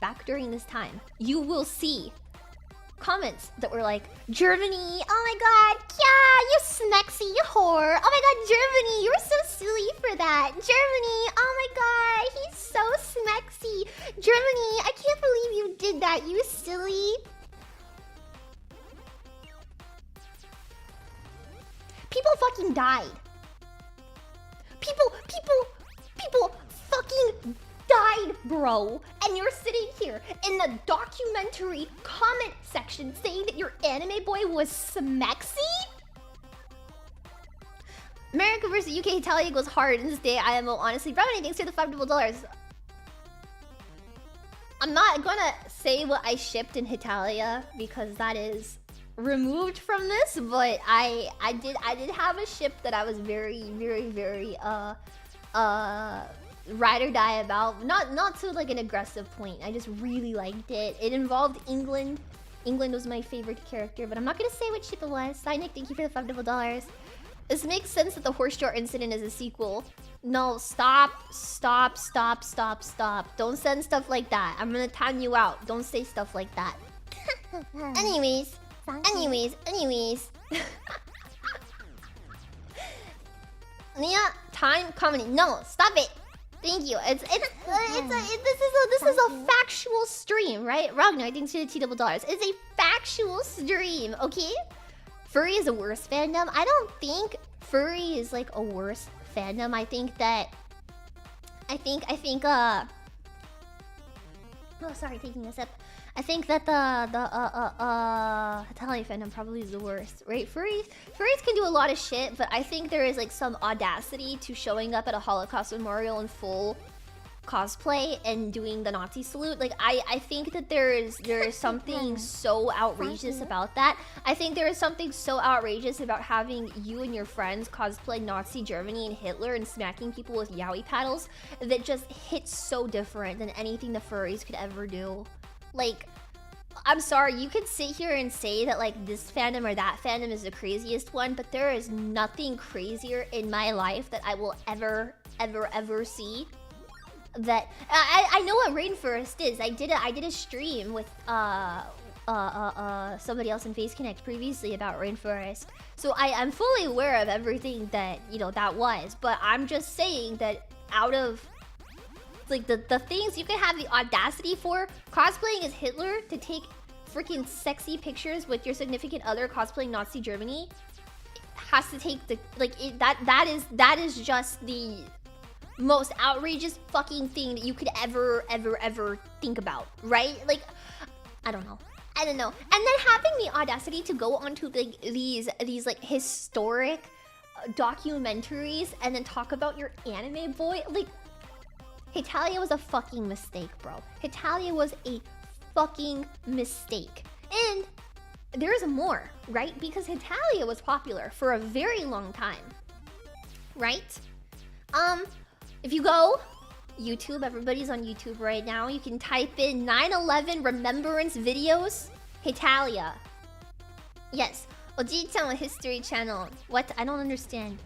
back during this time, you will see comments that were like, Germany, oh my god, yeah, you smexy whore. Oh my god, Germany, you're so silly for that. Germany, oh my god, he's so smexy. Germany, I can't believe you did that, you silly. People fucking died. People fucking died, bro. And you're sitting here in the documentary comment section saying that your anime boy was smexy? America versus UK, Hetalia goes hard in this day. IMO, honestly. Brony, thanks for the $5. I'm not gonna say what I shipped in Hetalia because that is removed from this, but I did have a ship that I was very ride or die about. Not to like an aggressive point. I just really liked it. It involved England. England was my favorite character, but I'm not gonna say what ship it was. Nick, thank you for the $5. This makes sense that the horse jar incident is a sequel. No, stop. Don't send stuff like that. I'm gonna time you out. Don't say stuff like that. Anyways. Yeah, time commenting. No, stop it. Thank you. This is a factual stream, right? Ragnar, I think to the $2. It's a factual stream, okay? Furry is a worse fandom. I don't think furry is like a worse fandom. I think oh, sorry, taking a sip. I think that the Hetalia fandom probably is the worst, right? Furries can do a lot of shit, but I think there is like some audacity to showing up at a Holocaust memorial in full cosplay and doing the Nazi salute. Like I think that there is something so outrageous about that. I think there is something so outrageous about having you and your friends cosplay Nazi Germany and Hitler and smacking people with yaoi paddles that just hits so different than anything the furries could ever do. Like, I'm sorry, you could sit here and say that like this fandom or that fandom is the craziest one, but there is nothing crazier in my life that I will ever see. That I know what Rainforest is. I did a stream with somebody else in Face Connect previously about Rainforest, so I'm fully aware of everything that that was. But I'm just saying that out of like the things you can have the audacity for, cosplaying as Hitler to take freaking sexy pictures with your significant other cosplaying Nazi Germany has to take the that is just the most outrageous fucking thing that you could ever think about, right? Like, I don't know. And then having the audacity to go onto like these like historic documentaries and then talk about your anime boy, like, Hetalia was a fucking mistake, bro. Hetalia was a fucking mistake. And there's more, right? Because Hetalia was popular for a very long time, right? If you go YouTube, everybody's on YouTube right now. You can type in 9/11 remembrance videos, Hetalia. Yes, Oji-chan History Channel. What? I don't understand.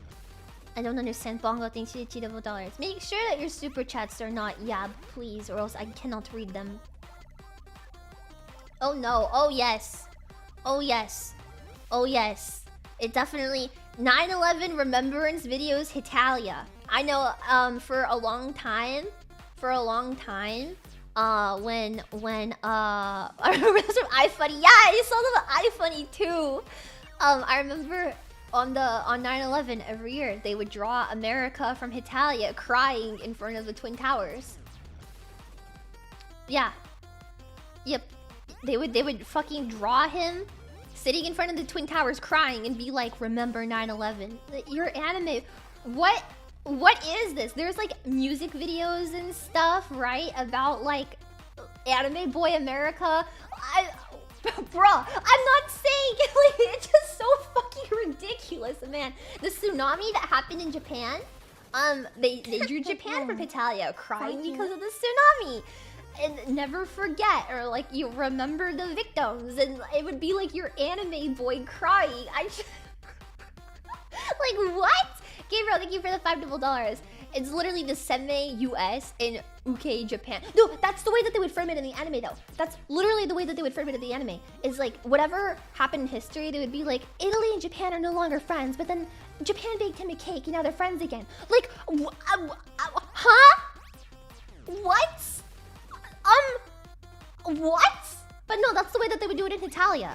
Bongo thinks you $2. Make sure that your super chats are not yab, please, or else I cannot read them. Oh no. Oh yes. It definitely 9/11 remembrance videos, Hetalia. I know for a long time when I remember this from iFunny. Yeah, I saw them at iFunny too. I remember on 9/11 every year they would draw America from Hetalia crying in front of the Twin Towers. Yeah. Yep. They would fucking draw him sitting in front of the Twin Towers crying and be like, remember 9/11. Your anime, what is this? There's like music videos and stuff, right? About like anime boy America. Bruh, I'm not saying like, it's just so fucking ridiculous, man. The tsunami that happened in Japan, they drew Japan from Hetalia crying because of the tsunami. And never forget, or like you remember the victims, and it would be like your anime boy crying. Like, what? Gabriel, thank you for the $5. It's literally the Seme US in Uke Japan. No, that's the way that they would frame it in the anime, though. That's literally the way that they would frame it in the anime. Is like, whatever happened in history, they would be like, Italy and Japan are no longer friends, but then Japan baked him a cake and now they're friends again. Like, huh? What? What? But no, that's the way that they would do it in Hetalia.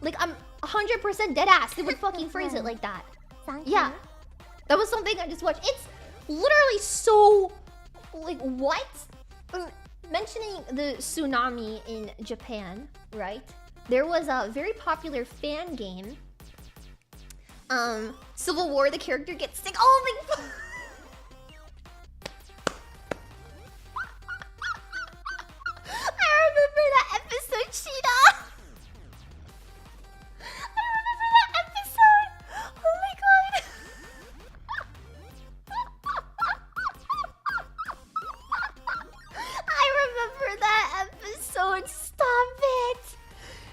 Like, I'm 100% dead ass. They would fucking phrase it like that. Yeah. That was something I just watched. It's literally so... Like, what? Mentioning the tsunami in Japan, right? There was a very popular fan game. Civil War, the character gets sick. Oh my god! I remember that episode, Sheeta! I remember that episode! Oh my god! I remember that episode! Stop it!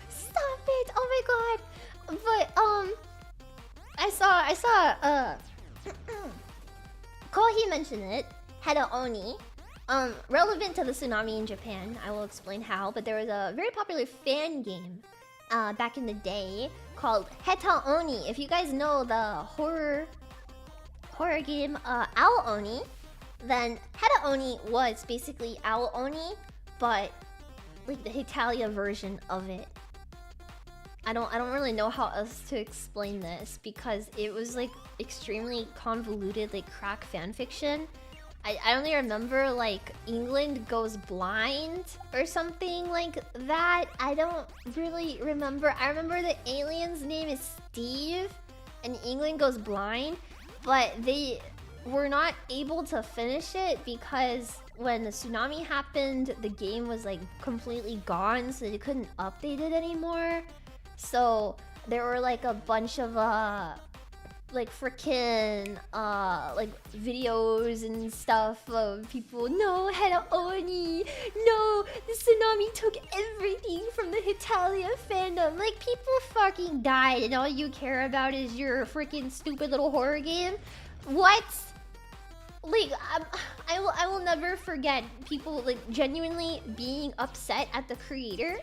Stop it! Oh my god! But, I saw, Kohi mentioned it. Heta Oni. Relevant to the tsunami in Japan. I will explain how, but there was a very popular fan game back in the day called Heta Oni. If you guys know the horror game Owl Oni, then Heta Oni was basically Owl Oni, but like the Hetalia version of it. I don't really know how else to explain this because it was like extremely convoluted, like crack fanfiction. I only remember like England goes blind or something like that. I don't really remember. I remember the alien's name is Steve and England goes blind, but they were not able to finish it because when the tsunami happened, the game was like completely gone, so they couldn't update it anymore. So there were like a bunch of like freaking like videos and stuff of people, no, Heta Oni, no, the tsunami took everything from the Hetalia fandom. Like, people fucking died and all you care about is your freaking stupid little horror game. What? Like, I will never forget people like genuinely being upset at the creator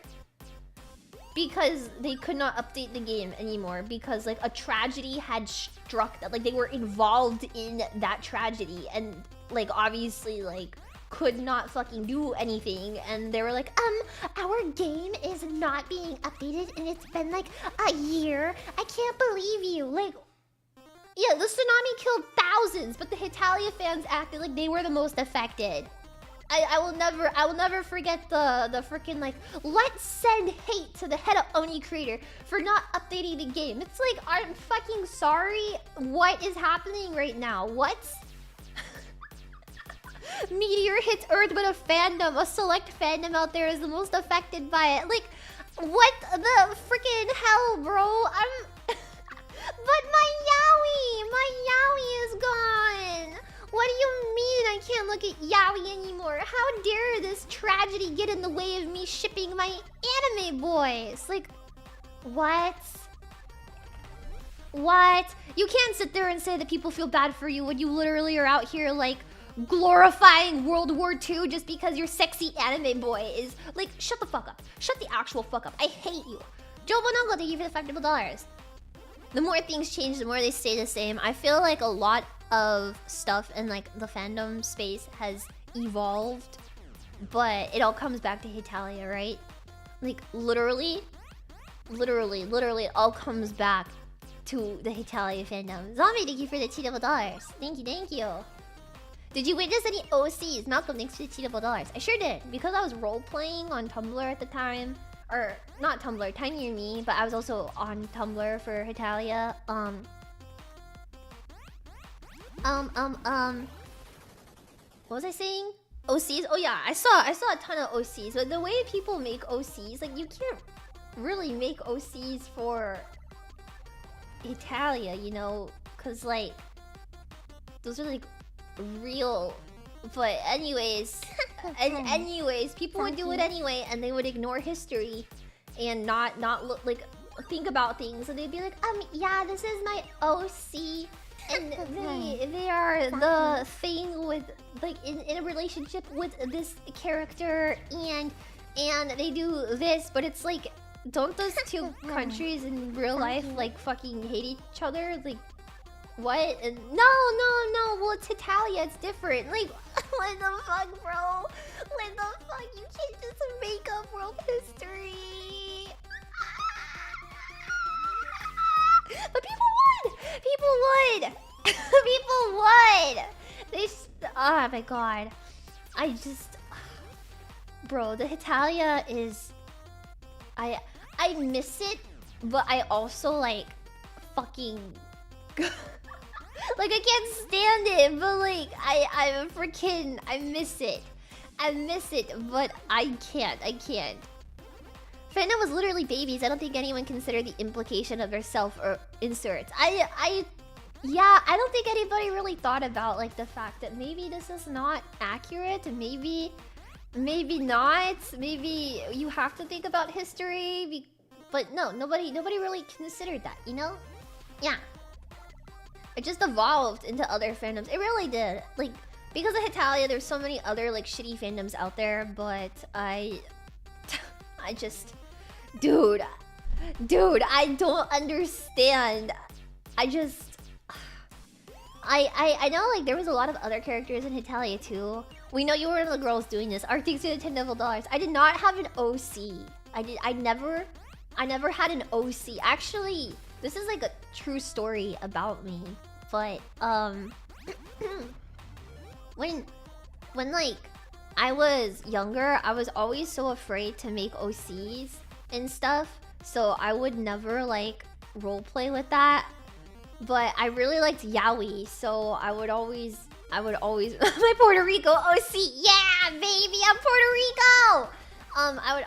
because they could not update the game anymore because like a tragedy had struck that, like they were involved in that tragedy and like obviously like could not fucking do anything, and they were like, our game is not being updated and it's been like a year. I can't believe you. Like, yeah, the tsunami killed thousands, but the Hetalia fans acted like they were the most affected. I will never forget the freaking like, let's send hate to the Heta Oni creator for not updating the game. It's like, I'm fucking sorry. What is happening right now? What? Meteor hits Earth, but a select fandom out there is the most affected by it. Like, what the freaking hell, bro? But my Yowie is gone. What do you mean I can't look at Yaoi anymore? How dare this tragedy get in the way of me shipping my anime boys? Like, what? What? You can't sit there and say that people feel bad for you when you literally are out here like glorifying World War II just because your sexy anime boy is like, shut the fuck up. Shut the actual fuck up. I hate you. Joe Bonongo, thank you for the $5. The more things change, the more they stay the same. I feel like a lot of stuff in like the fandom space has evolved, but it all comes back to Hetalia, right? Like literally it all comes back to the Hetalia fandom. Zombie, thank you for the $2. Thank you. Did you witness any OCs? Malcolm, thanks for the $2. I sure did, because I was role-playing on Tumblr at the time. Or, not Tumblr, Tiny and Me, but I was also on Tumblr for Hetalia. What was I saying? OCs? Oh yeah, I saw a ton of OCs, but the way people make OCs, like you can't really make OCs for Hetalia, you know, cause like those are like real. But anyways, anyways, people would do it anyway, and they would ignore history and not look like think about things, and they'd be like, yeah, this is my OC, and they are the thing with like in a relationship with this character, and they do this, but it's like, don't those two countries in real life like fucking hate each other? Like, what? And no. Well, it's Hetalia. It's different. Like, what the fuck, bro? What the fuck? You can't just make up world history. But people would. People would. People would. Oh my god. I just, bro. The Hetalia is. I miss it, but I also like fucking. Like, I can't stand it, but like I freaking miss it. I miss it, but I can't. Fandom was literally babies. I don't think anyone considered the implication of their self or inserts. I don't think anybody really thought about like the fact that maybe this is not accurate. Maybe not. Maybe you have to think about history. But no, nobody really considered that. You know? Yeah. It just evolved into other fandoms. It really did. Like, because of Hetalia, there's so many other like shitty fandoms out there, but I just, dude, I don't understand. I know like there was a lot of other characters in Hetalia too. We know you were one of the girls doing this. Art thanks to the $10. I did not have an OC. I never had an OC. Actually, this is like a true story about me, but when like I was younger, I was always so afraid to make OCs and stuff, so I would never like roleplay with that. But I really liked yaoi, so I would always my Puerto Rico OC, yeah baby, I'm Puerto Rico. I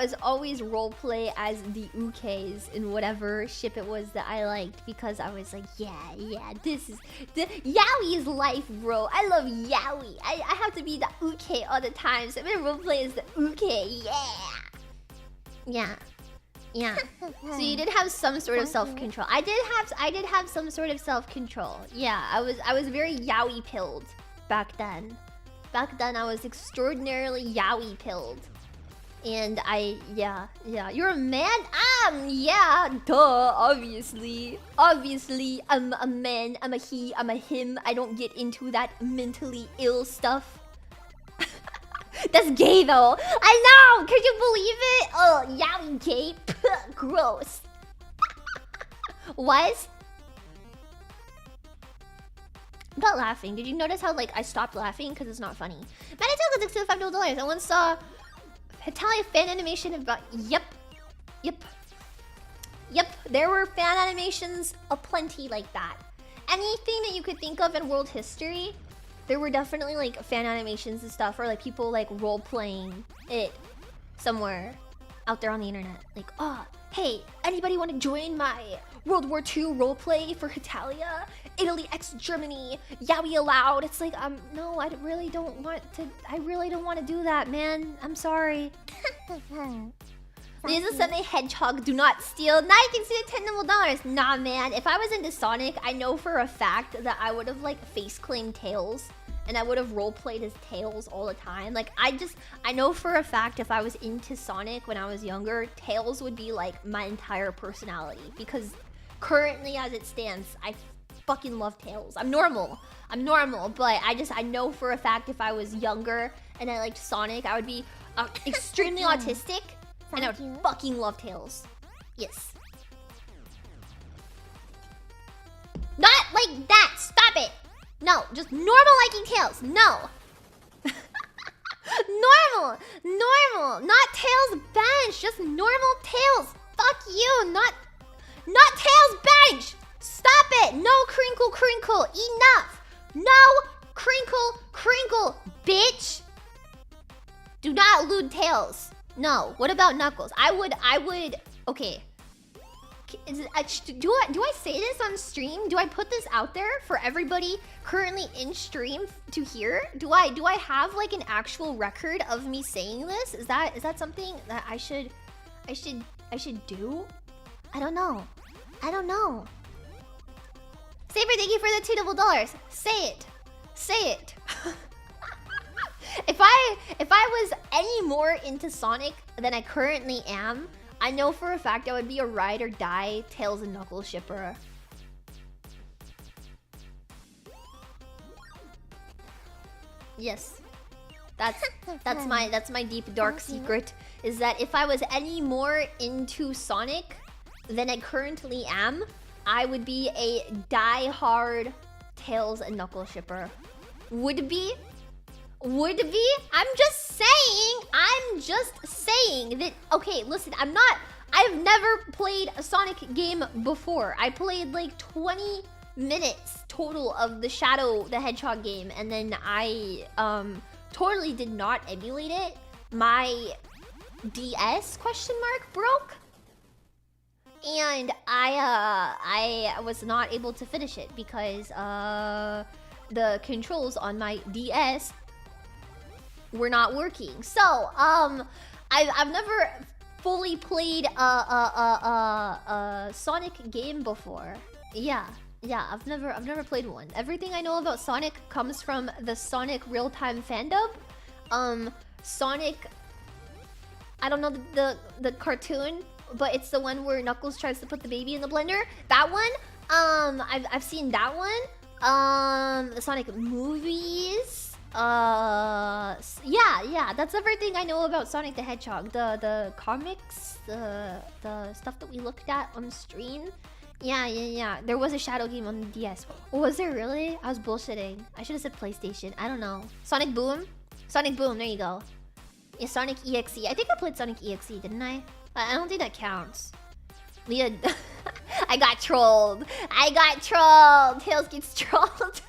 was always roleplay as the ukes in whatever ship it was that I liked, because I was like, yeah, this is the yaoi is life, bro. I love yaoi. I have to be the uke all the time, so I'm gonna roleplay as the uke, yeah. So you did have some sort of self-control. I did have some sort of self-control. Yeah, I was very yaoi pilled back then. Back then I was extraordinarily yaoi pilled. And yeah. You're a man? Yeah, duh, obviously. Obviously, I'm a man, I'm a he, I'm a him. I don't get into that mentally ill stuff. That's gay though. I know! Could you believe it? Oh, yaoi gay? Gross. What? I'm not laughing. Did you notice how like I stopped laughing because it's not funny? Manitoka took to $5. I once saw Hetalia fan animation about Yep. There were fan animations aplenty like that. Anything that you could think of in world history, there were definitely like fan animations and stuff, or like people like role playing it somewhere out there on the internet. Like, oh, hey, anybody want to join my World War II roleplay for Hetalia? Italy x Germany, yaoi allowed. It's like, no, I really don't want to do that, man. I'm sorry. This is something Hedgehog do not steal. Now you can see the $10. Nah, man. If I was into Sonic, I know for a fact that I would have like face claimed Tails, and I would have roleplayed as Tails all the time. Like, I know for a fact if I was into Sonic when I was younger, Tails would be like my entire personality, because currently as it stands, I fucking love Tails. I'm normal, but I know for a fact if I was younger and I liked Sonic, I would be extremely autistic, and I would fucking love Tails. Yes. Not like that. Stop it. No, just normal liking Tails. No. Normal. Not Tails bench. Just normal Tails. Fuck you. Not Tails bench. Stop it. No crinkle. Enough. No crinkle, bitch. Do not elude Tails. No. What about Knuckles? I would. Okay. Do I say this on stream? Do I put this out there for everybody currently in stream to hear? Do I have like an actual record of me saying this? Is that something that I should do? I don't know. I don't know. Saber, thank you for the $2 double. Say it. Say it. If I was any more into Sonic than I currently am, I know for a fact I would be a ride or die Tails and Knuckles shipper. Yes. That's my deep dark secret, is that if I was any more into Sonic than I currently am, I would be a die-hard Tails and Knuckles shipper. Would be? Would be? I'm just saying that, okay, listen, I've never played a Sonic game before. I played like 20 minutes total of the Shadow the Hedgehog game, and then I totally did not emulate it. My DS broke, and I was not able to finish it because the controls on my DS were not working. So I've never fully played a Sonic game before. Yeah, I've never played one. Everything I know about Sonic comes from the Sonic real-time fandom. Sonic, I don't know the cartoon, but it's the one where Knuckles tries to put the baby in the blender. That one, I've seen that one. The Sonic movies. Yeah, that's everything I know about Sonic the Hedgehog. The comics, the stuff that we looked at on stream. Yeah. There was a Shadow game on the DS. Was there really? I was bullshitting. I should have said PlayStation. I don't know. Sonic Boom? Sonic Boom, there you go. Yeah, Sonic EXE. I think I played Sonic EXE, didn't I? I don't think that counts. Leah... I got trolled. Tails gets trolled.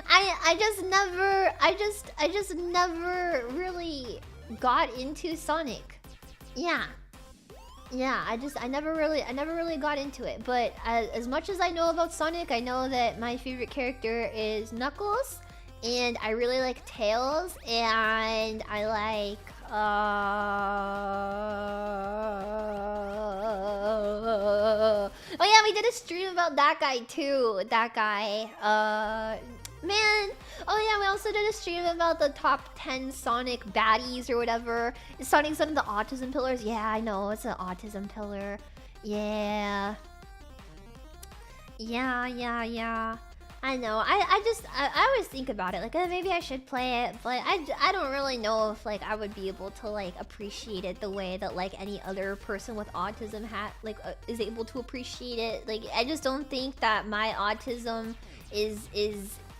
I just never really got into Sonic. Yeah, I never really got into it. But as much as I know about Sonic, I know that my favorite character is Knuckles, and I really like Tails, and I like oh yeah, we did a stream about that guy too. Man, oh yeah, we also did a stream about the top 10 Sonic baddies or whatever. Is Sonic one of the autism pillars? Yeah, I know, it's an autism pillar. Yeah. I know. I always think about it. Like, maybe I should play it, but I don't really know if like I would be able to like appreciate it the way that like any other person with autism is able to appreciate it. Like, I just don't think that my autism is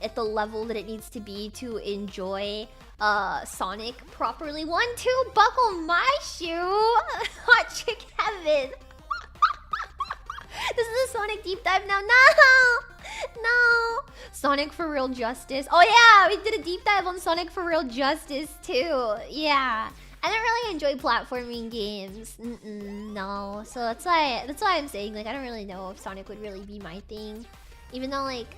at the level that it needs to be to enjoy Sonic properly. 1, 2, buckle my shoe. Hot chick heaven. This is a Sonic deep dive now. No. Sonic for Real Justice. Oh yeah, we did a deep dive on Sonic for Real Justice too. Yeah. I don't really enjoy platforming games. No. So that's why I'm saying, like, I don't really know if Sonic would really be my thing. Even though, like,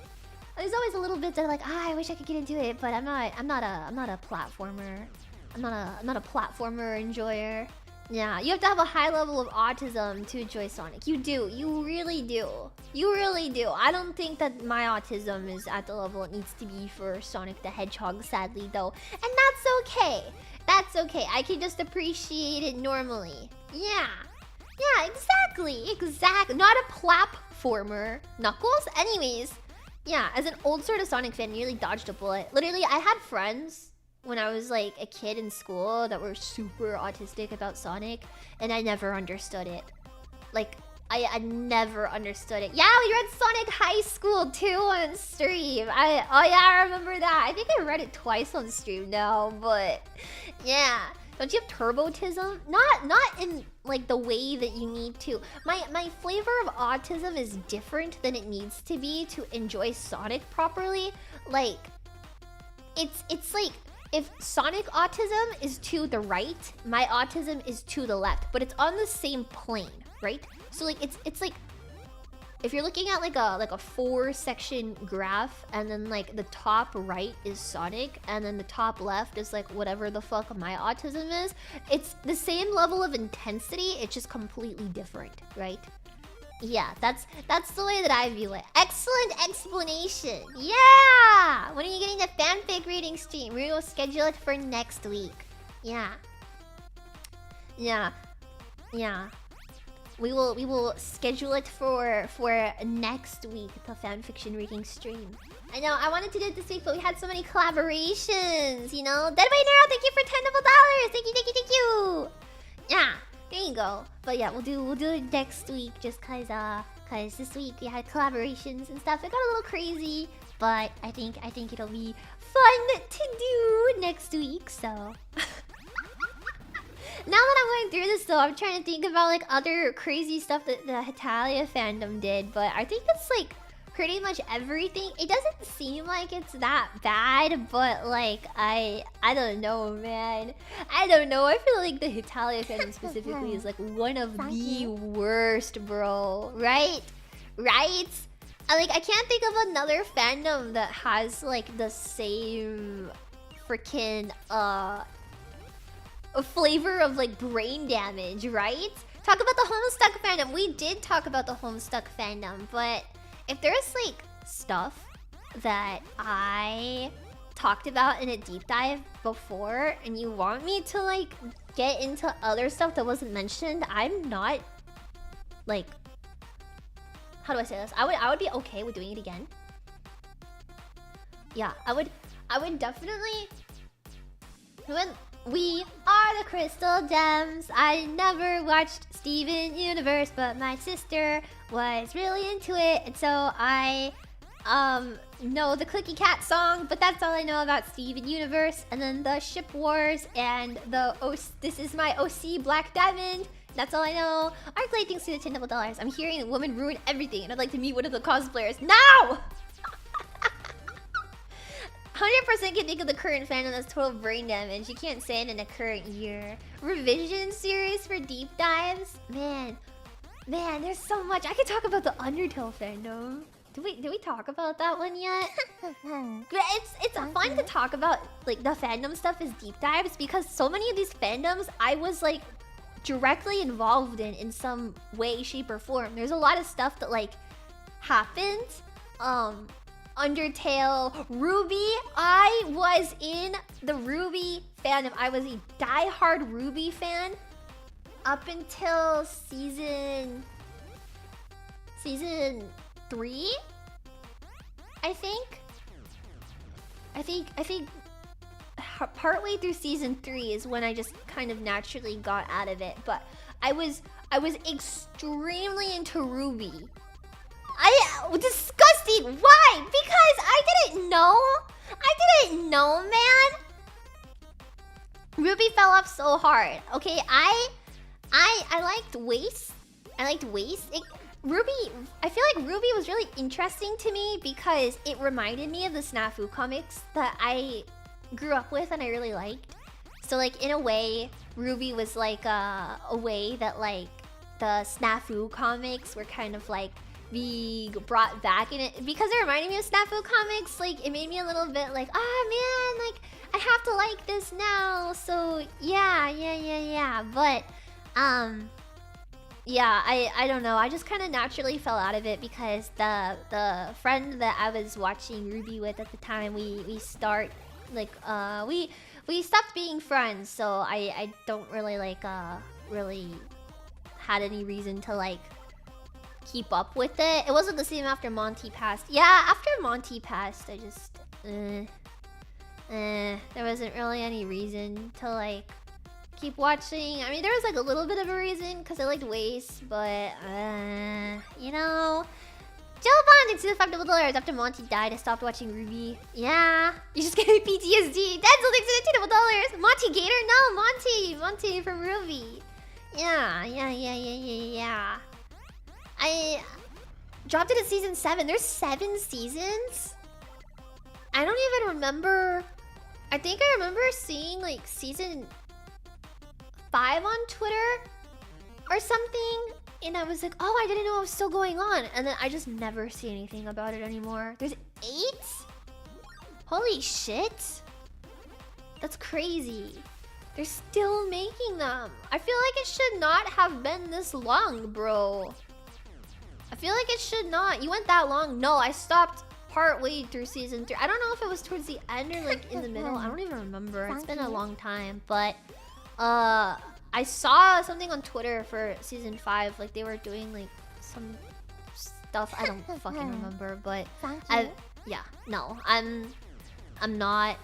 there's always a little bit that like, I wish I could get into it, but I'm not a platformer. I'm not a platformer enjoyer. Yeah, you have to have a high level of autism to enjoy Sonic. You do. You really do. I don't think that my autism is at the level it needs to be for Sonic the Hedgehog, sadly, though. And that's okay. I can just appreciate it normally. Yeah, exactly. Not a platformer. Knuckles? Anyways, yeah, as an old sort of Sonic fan, nearly dodged a bullet. Literally, I had friends when I was like a kid in school that were super autistic about Sonic, and I never understood it. Like, I never understood it. Yeah, we read Sonic High School too on stream. I remember that. I think I read it twice on stream now, but yeah. Don't you have turbotism? Not in like the way that you need to. My flavor of autism is different than it needs to be to enjoy Sonic properly. Like, it's like, if Sonic autism is to the right, my autism is to the left, but it's on the same plane, right? So like it's like if you're looking at like a 4-section graph, and then like the top right is Sonic, and then the top left is like whatever the fuck my autism is, it's the same level of intensity, it's just completely different, right? Yeah, that's the way that I view it. Excellent explanation. Yeah. When are you getting the fanfic reading stream? We will schedule it for next week. Yeah. Yeah. Yeah. We will schedule it for next week, the fanfiction reading stream. I know I wanted to do it this week, but we had so many collaborations, you know. Deadway Narrow, thank you for $10. Thank you. Yeah, there you go. But yeah, we'll do it next week, just cause this week we had collaborations and stuff. It got a little crazy, but I think it'll be fun to do next week. So. Now that I'm going through this though, I'm trying to think about like other crazy stuff that the Hetalia fandom did, but I think it's like pretty much everything. It doesn't seem like it's that bad, but like I don't know, man. I don't know. I feel like the Hetalia fandom specifically is like one of the worst, bro. Right? Right? I can't think of another fandom that has like the same freaking a flavor of like brain damage, right? Talk about the Homestuck fandom. We did talk about the Homestuck fandom, but if there's like stuff that I talked about in a deep dive before and you want me to like get into other stuff that wasn't mentioned, I'm not like, how do I say this? I would be okay with doing it again. Yeah, I would definitely. When we are the Crystal Gems. I never watched Steven Universe, but my sister was really into it, and so I know the Clicky Cat song, but that's all I know about Steven Universe. And then the Ship Wars and the This Is My OC Black Diamond. That's all I know. Arclight thanks to the $10. I'm hearing a woman ruin everything, and I'd like to meet one of the cosplayers now. 100% can think of the current fandom as total brain damage. You can't say it in the current year. Revision series for deep dives? Man, there's so much. I could talk about the Undertale fandom. Did we talk about that one yet? It's fun to talk about like the fandom stuff as deep dives because so many of these fandoms I was like directly involved in some way, shape, or form. There's a lot of stuff that like happened. Undertale, Ruby. I was in the Ruby fandom. I was a die-hard Ruby fan up until season 3, I think partway through season 3 is when I just kind of naturally got out of it. But I was extremely into Ruby. Disgusting. Why? Because I didn't know, man. Ruby fell off so hard. Okay, I liked Waste. Ruby, I feel like Ruby was really interesting to me because it reminded me of the Snafu Comics that I grew up with and I really liked. So like in a way, Ruby was like a way that like the Snafu Comics were kind of like be brought back in it because it reminded me of Snafu Comics. Like it made me a little bit like, man, like I have to like this now. So yeah. But yeah, I don't know. I just kind of naturally fell out of it because the friend that I was watching Ruby with at the time, we stopped being friends. So I don't really like really had any reason to like keep up with it. It wasn't the same after Monty passed. Yeah, after Monty passed, I just there wasn't really any reason to like keep watching. I mean, there was like a little bit of a reason because I liked Waste, but you know. Jill bonded to the $5 after Monty died. I stopped watching Ruby. Yeah, you just gave me PTSD. That's only to the $2. Monty Gator? No, Monty from Ruby. Yeah. I dropped it at season 7. There's 7 seasons? I don't even remember. I think I remember seeing like season 5 on Twitter or something. And I was like, oh, I didn't know it was still going on. And then I just never see anything about it anymore. There's 8? Holy shit. That's crazy. They're still making them. I feel like it should not have been this long, bro. I feel like it should not. You went that long. No, I stopped partway through season 3. I don't know if it was towards the end or like in the middle. I don't even remember. It's been a long time. But I saw something on Twitter for season 5. Like they were doing like some stuff. I don't fucking remember. But yeah, no, I'm not.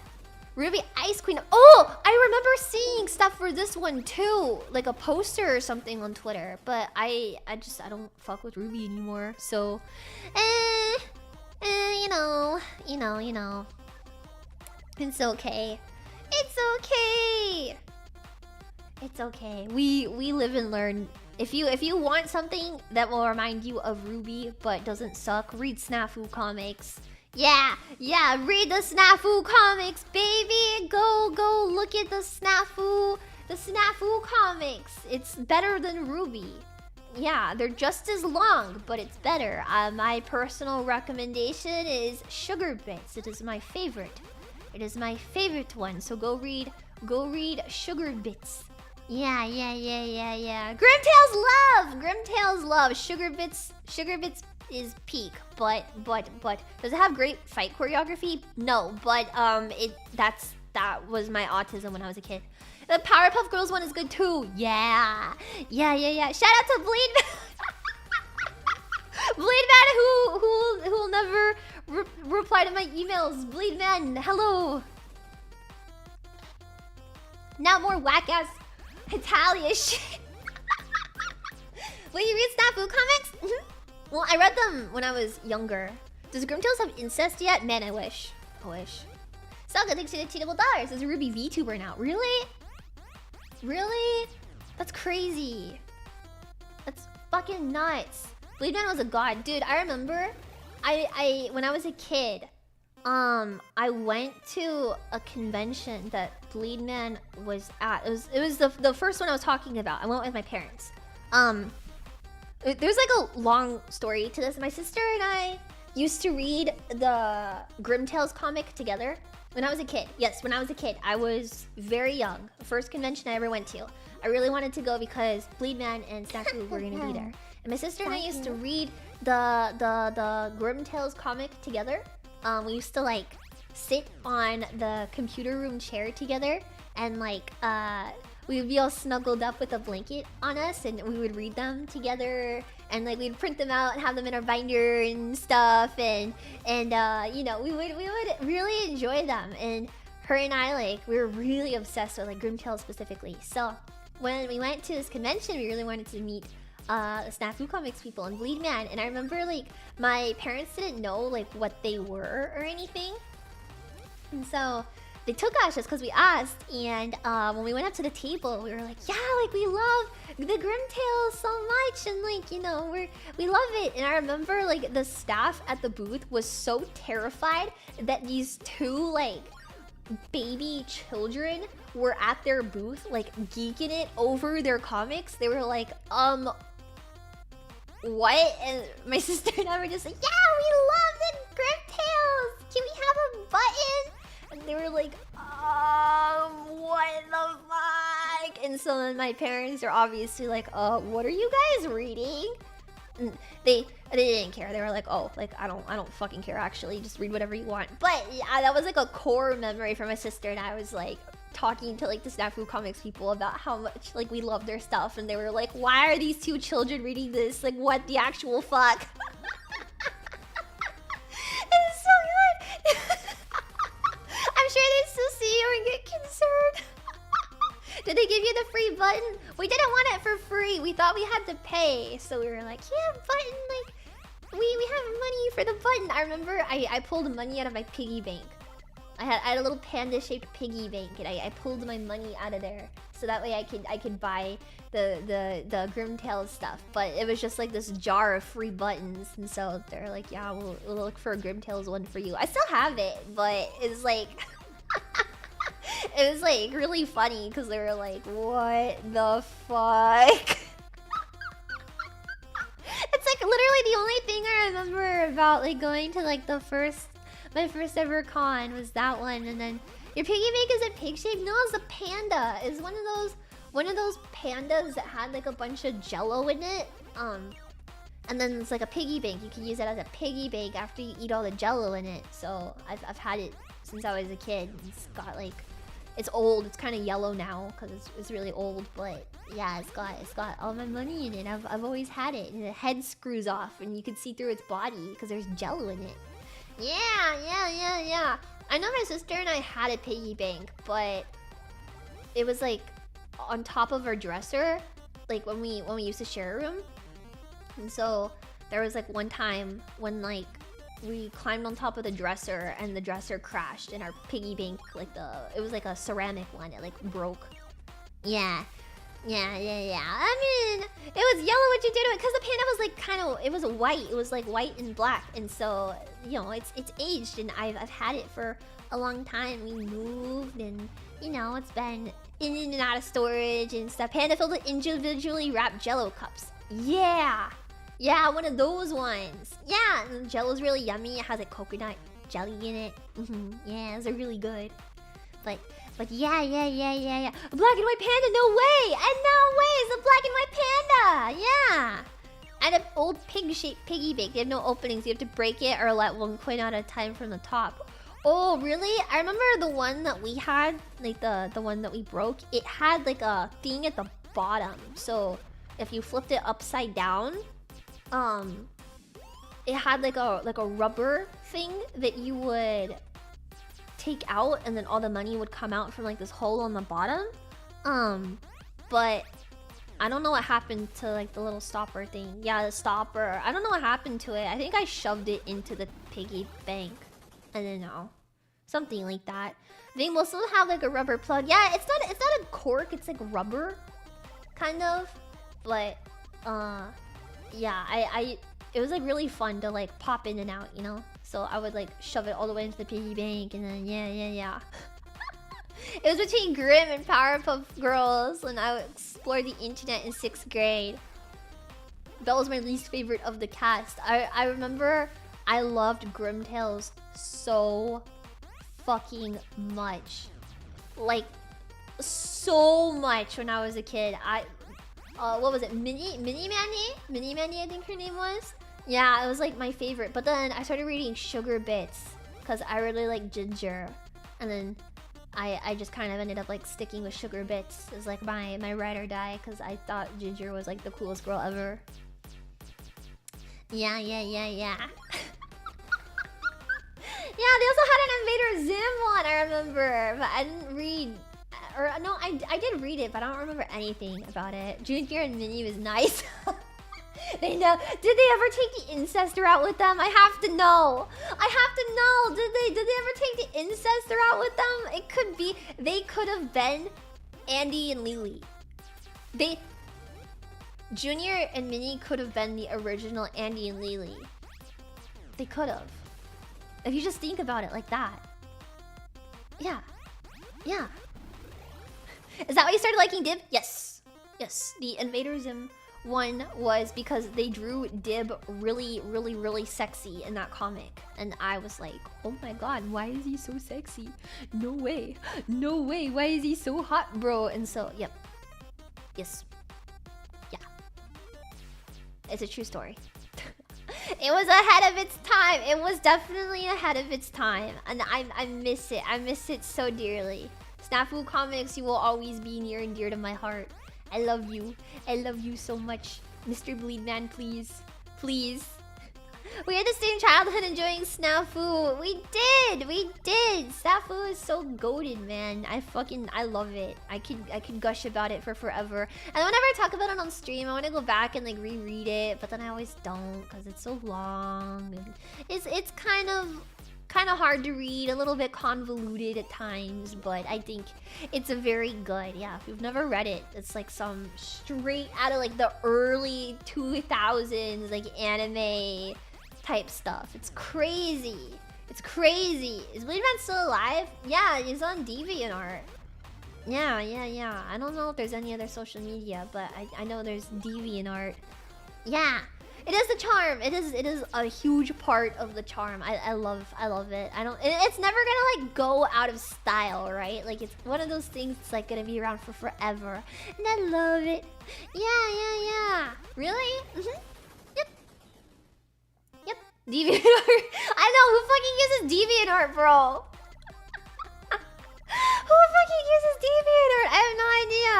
Ruby Ice Queen. Oh, I remember seeing stuff for this one too, like a poster or something on Twitter. But I don't fuck with Ruby anymore. So, you know. It's okay. It's okay. It's okay. We live and learn. If you want something that will remind you of Ruby but doesn't suck, read Snafu Comics. Yeah, read the Snafu Comics, baby. Go look at the Snafu Comics. It's better than Ruby. Yeah, they're just as long, but it's better. My personal recommendation is Sugar Bits. It is my favorite. It is my favorite one. So go read Sugar Bits. Yeah. Grimtail's love. Sugar Bits is peak, but does it have great fight choreography? No, but that was my autism when I was a kid. The Powerpuff Girls one is good too. Yeah. Shout out to Bleedman who'll never reply to my emails. Bleedman, hello. Now more whack ass Hetalia shit. Will you read Snafu Comics? Well, I read them when I was younger. Does Grimtails have incest yet? Man, I wish. Saga, thanks for the $2. There's a Ruby VTuber now. Really? That's crazy. That's fucking nuts. Bleedman was a god. Dude, I remember when I was a kid, I went to a convention that Bleedman was at. It was the first one I was talking about. I went with my parents. There's like a long story to this. My sister and I used to read the Grimtails comic together when I was a kid. Yes, when I was a kid. I was very young. The first convention I ever went to. I really wanted to go because Bleedman and Snafu were gonna be there. And my sister and I used to read the Grimtails comic together. We used to like sit on the computer room chair together and like we would be all snuggled up with a blanket on us, and we would read them together, and like we'd print them out and have them in our binder and stuff, and you know, we would really enjoy them. And her and I, like, we were really obsessed with like Grimtail specifically. So when we went to this convention, we really wanted to meet the Snafu Comics people and Bleedman. And I remember like my parents didn't know like what they were or anything, and so they took us just because we asked. And when we went up to the table, we were like, yeah, like we love the Grimtails so much, and like, you know, we love it. And I remember like the staff at the booth was so terrified that these two like baby children were at their booth like geeking it over their comics. They were like, what? And my sister and I were just like, yeah, we love the Grimtails. Can we have a button? And they were like, what the fuck? And so then my parents are obviously like, what are you guys reading? And they didn't care. They were like, oh, like I don't fucking care actually. Just read whatever you want. But yeah, that was like a core memory for my sister and I. Was like talking to like the Snafu Comics people about how much like we love their stuff, and they were like, why are these two children reading this? Like, what the actual fuck? It's so good. I'm sure they still see you and get concerned. Did they give you the free button? We didn't want it for free. We thought we had to pay. So we were like, yeah, button, like, we have money for the button. I remember I pulled money out of my piggy bank. I had a little panda-shaped piggy bank, and I pulled my money out of there. So that way I could buy the Grimtails stuff. But it was just like this jar of free buttons. And so they're like, yeah, we'll look for a Grimtails one for you. I still have it, but it's like... It was like really funny because they were like, what the fuck? remember about like going to like my first ever con was that one, and then your piggy bank is a pig shape? No, it's a panda. It's one of those pandas that had like a bunch of jello in it. And then it's like a piggy bank. You can use it as a piggy bank after you eat all the jello in it. So I've had it since I was a kid. It's got like, it's old. It's kind of yellow now because it's really old. But yeah, it's got all my money in it. I've always had it. And the head screws off and you can see through its body because there's jello in it. Yeah. I know my sister and I had a piggy bank, but it was like on top of our dresser, like when we used to share a room. And so there was like one time when like we climbed on top of the dresser and the dresser crashed and our piggy bank, like it was like a ceramic one, it like broke. Yeah. I mean, it was yellow when you did it because the panda was like kind of, it was white. It was like white and black, and so you know it's aged, and I've had it for a long time. We moved, and you know it's been in and out of storage and stuff. Panda filled with individually wrapped Jello cups. Yeah, one of those ones. Yeah, and the Jello's really yummy. It has like coconut jelly in it. Yeah, those are really good. But yeah. A black and white panda, no way! And no way, it's a black and white panda! Yeah! And an old pig-shaped piggy bank. They have no openings. You have to break it or let one coin out at a time from the top. Oh, really? I remember the one that we had, like the one that we broke, it had like a thing at the bottom. So if you flipped it upside down, it had like a rubber thing that you would take out, and then all the money would come out from like this hole on the bottom. But I don't know what happened to like the little stopper thing. Yeah, the stopper. I don't know what happened to it. I think I shoved it into the piggy bank. I don't know. Something like that. I think we'll still have like a rubber plug. Yeah, it's not a cork, it's like rubber. Kind of. But yeah, it was like really fun to like pop in and out, you know? So I would like shove it all the way into the piggy bank, and then yeah. It was between Grimm and Powerpuff Girls when I would explore the internet in 6th grade. That was my least favorite of the cast. I remember I loved Grimm Tales so fucking much. Like, so much when I was a kid. What was it? Mini Manny, I think her name was. Yeah, it was like my favorite. But then I started reading Sugar Bits because I really like Ginger, and then I just kind of ended up like sticking with Sugar Bits as like my ride or die because I thought Ginger was like the coolest girl ever. Yeah. Yeah, they also had an Invader Zim one, I remember, but I didn't read. Or no, I did read it, but I don't remember anything about it. Junior and Minnie was nice. They know. Did they ever take the incest route with them? I have to know. Did they ever take the incest route with them? It could be. They could have been Andy and Lily. Junior and Minnie could have been the original Andy and Lily. They could have. If you just think about it like that. Yeah. Is that why you started liking Dib? Yes. The Invader Zim one was because they drew Dib really sexy in that comic, and I was like, oh my god, why is he so sexy? No way, why is he so hot, bro? And so yeah, it's a true story. It was ahead of its time. It was definitely ahead of its time, and I miss it so dearly. Snafu Comics, you will always be near and dear to my heart. I love you so much. Mr. Bleedman, please. We had the same childhood enjoying Snafu. We did. Snafu is so goated, man. I love it. I could gush about it for forever. And whenever I talk about it on stream, I want to go back and like reread it, but then I always don't because it's so long. And it's kind of hard to read, a little bit convoluted at times, but I think it's a very good. Yeah, if you've never read it, it's like some straight out of like the early 2000s like anime type stuff. It's crazy. Is Bleedman still alive? Yeah, he's on DeviantArt. Yeah. I don't know if there's any other social media, but I know there's DeviantArt. Yeah. It is the charm. It is a huge part of the charm. I love it. It's never gonna like go out of style, right? Like it's one of those things that's like gonna be around for forever. And I love it. Yeah. Really? Yep. DeviantArt. I know, who fucking uses DeviantArt, bro? Who fucking uses DeviantArt? I have no idea.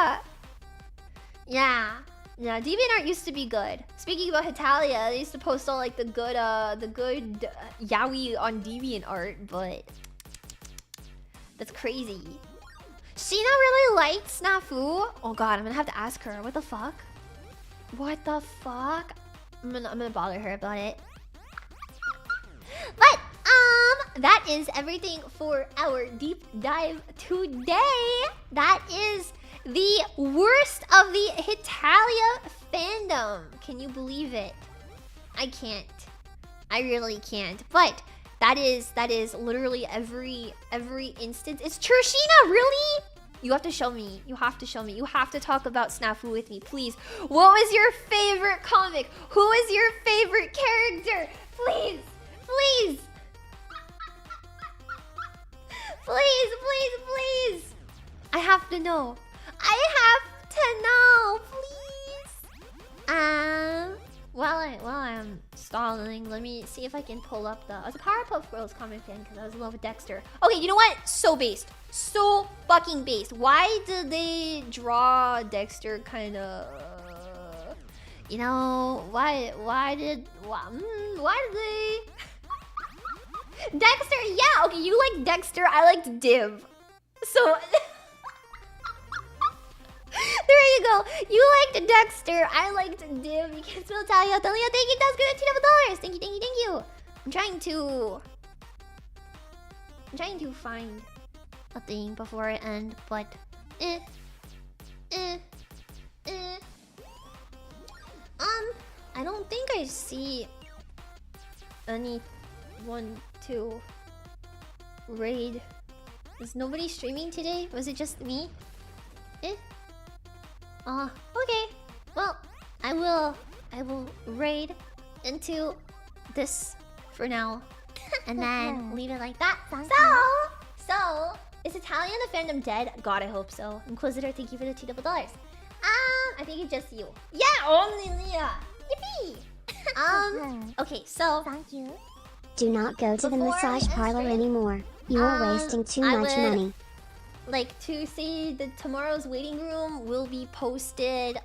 Yeah, DeviantArt used to be good. Speaking about Hetalia, they used to post all like the good yaoi on DeviantArt, but that's crazy. Sheena really liked Snafu. Oh god, I'm gonna have to ask her. What the fuck? What the fuck? I'm gonna bother her about it. But that is everything for our deep dive today. That is the worst of the Hetalia fandom. Can you believe it? I can't. I really can't. But that is literally every instance. It's true, Sheena, really? You have to show me. You have to show me. You have to talk about Snafu with me, please. What was your favorite comic? Who is your favorite character? Please. Please. I have to know. Please. While I'm stalling, let me see if I can pull up I was a Powerpuff Girls comic fan because I was in love with Dexter. Okay, you know what? So based. So fucking based. Why did they draw Dexter kind of... You know, why did they... Dexter, yeah, okay, you like Dexter, I liked Div. So... There you go. You liked Dexter. I liked Div. You can spell Talia. Talia, thank you. That's good. $2. Thank you. I'm trying to find a thing before I end, but I don't think I see anyone to raid. Is nobody streaming today? Was it just me? Okay. Well, I will raid into this for now. And then leave it like that. So, is Hetalia in the fandom dead? God, I hope so. Inquisitor, thank you for the $2 $. I think it's just you. Yeah, only Leah. Yippee! Okay, so...
Thank you. Do not go to the massage parlor anymore. You are wasting too much money.
Like to say that tomorrow's waiting room will be posted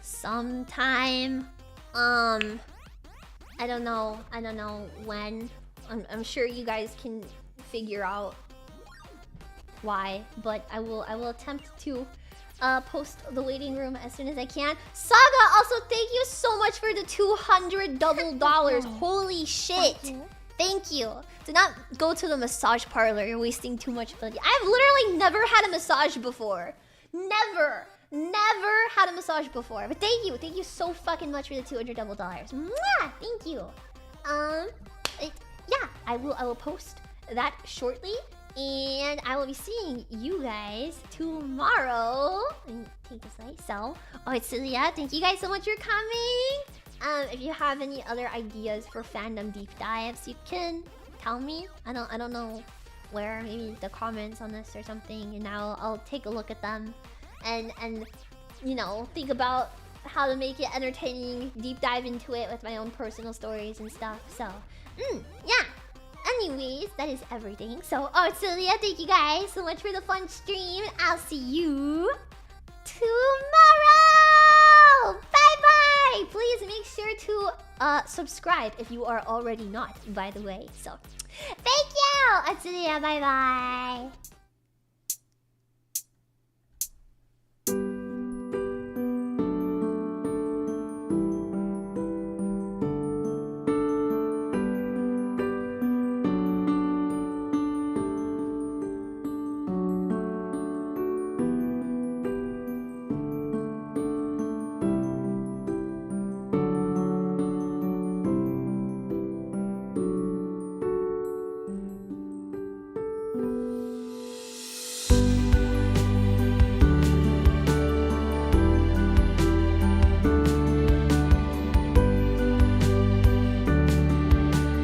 sometime I don't know when. I'm sure you guys can figure out why, but I will attempt to post the waiting room as soon as I can. Saga, also thank you so much for the $200 $. Holy shit. Thank you. Do not go to the massage parlor. You're wasting too much money. I've literally never had a massage before. Never had a massage before. But thank you. Thank you so fucking much for the $200 $. Mwah! Thank you. Yeah, I will post that shortly. And I will be seeing you guys tomorrow. Let me take this light. So, Hetalia, thank you guys so much for coming. If you have any other ideas for fandom deep dives, you can tell me. I don't know where, maybe the comments on this or something, and I'll take a look at them and you know, think about how to make it entertaining, deep dive into it with my own personal stories and stuff. So, yeah. Anyways, that is everything. So, Hetalia, thank you guys so much for the fun stream. I'll see you tomorrow. Bye. Please make sure to subscribe if you are already not, by the way. So, thank you. Hetalia, bye.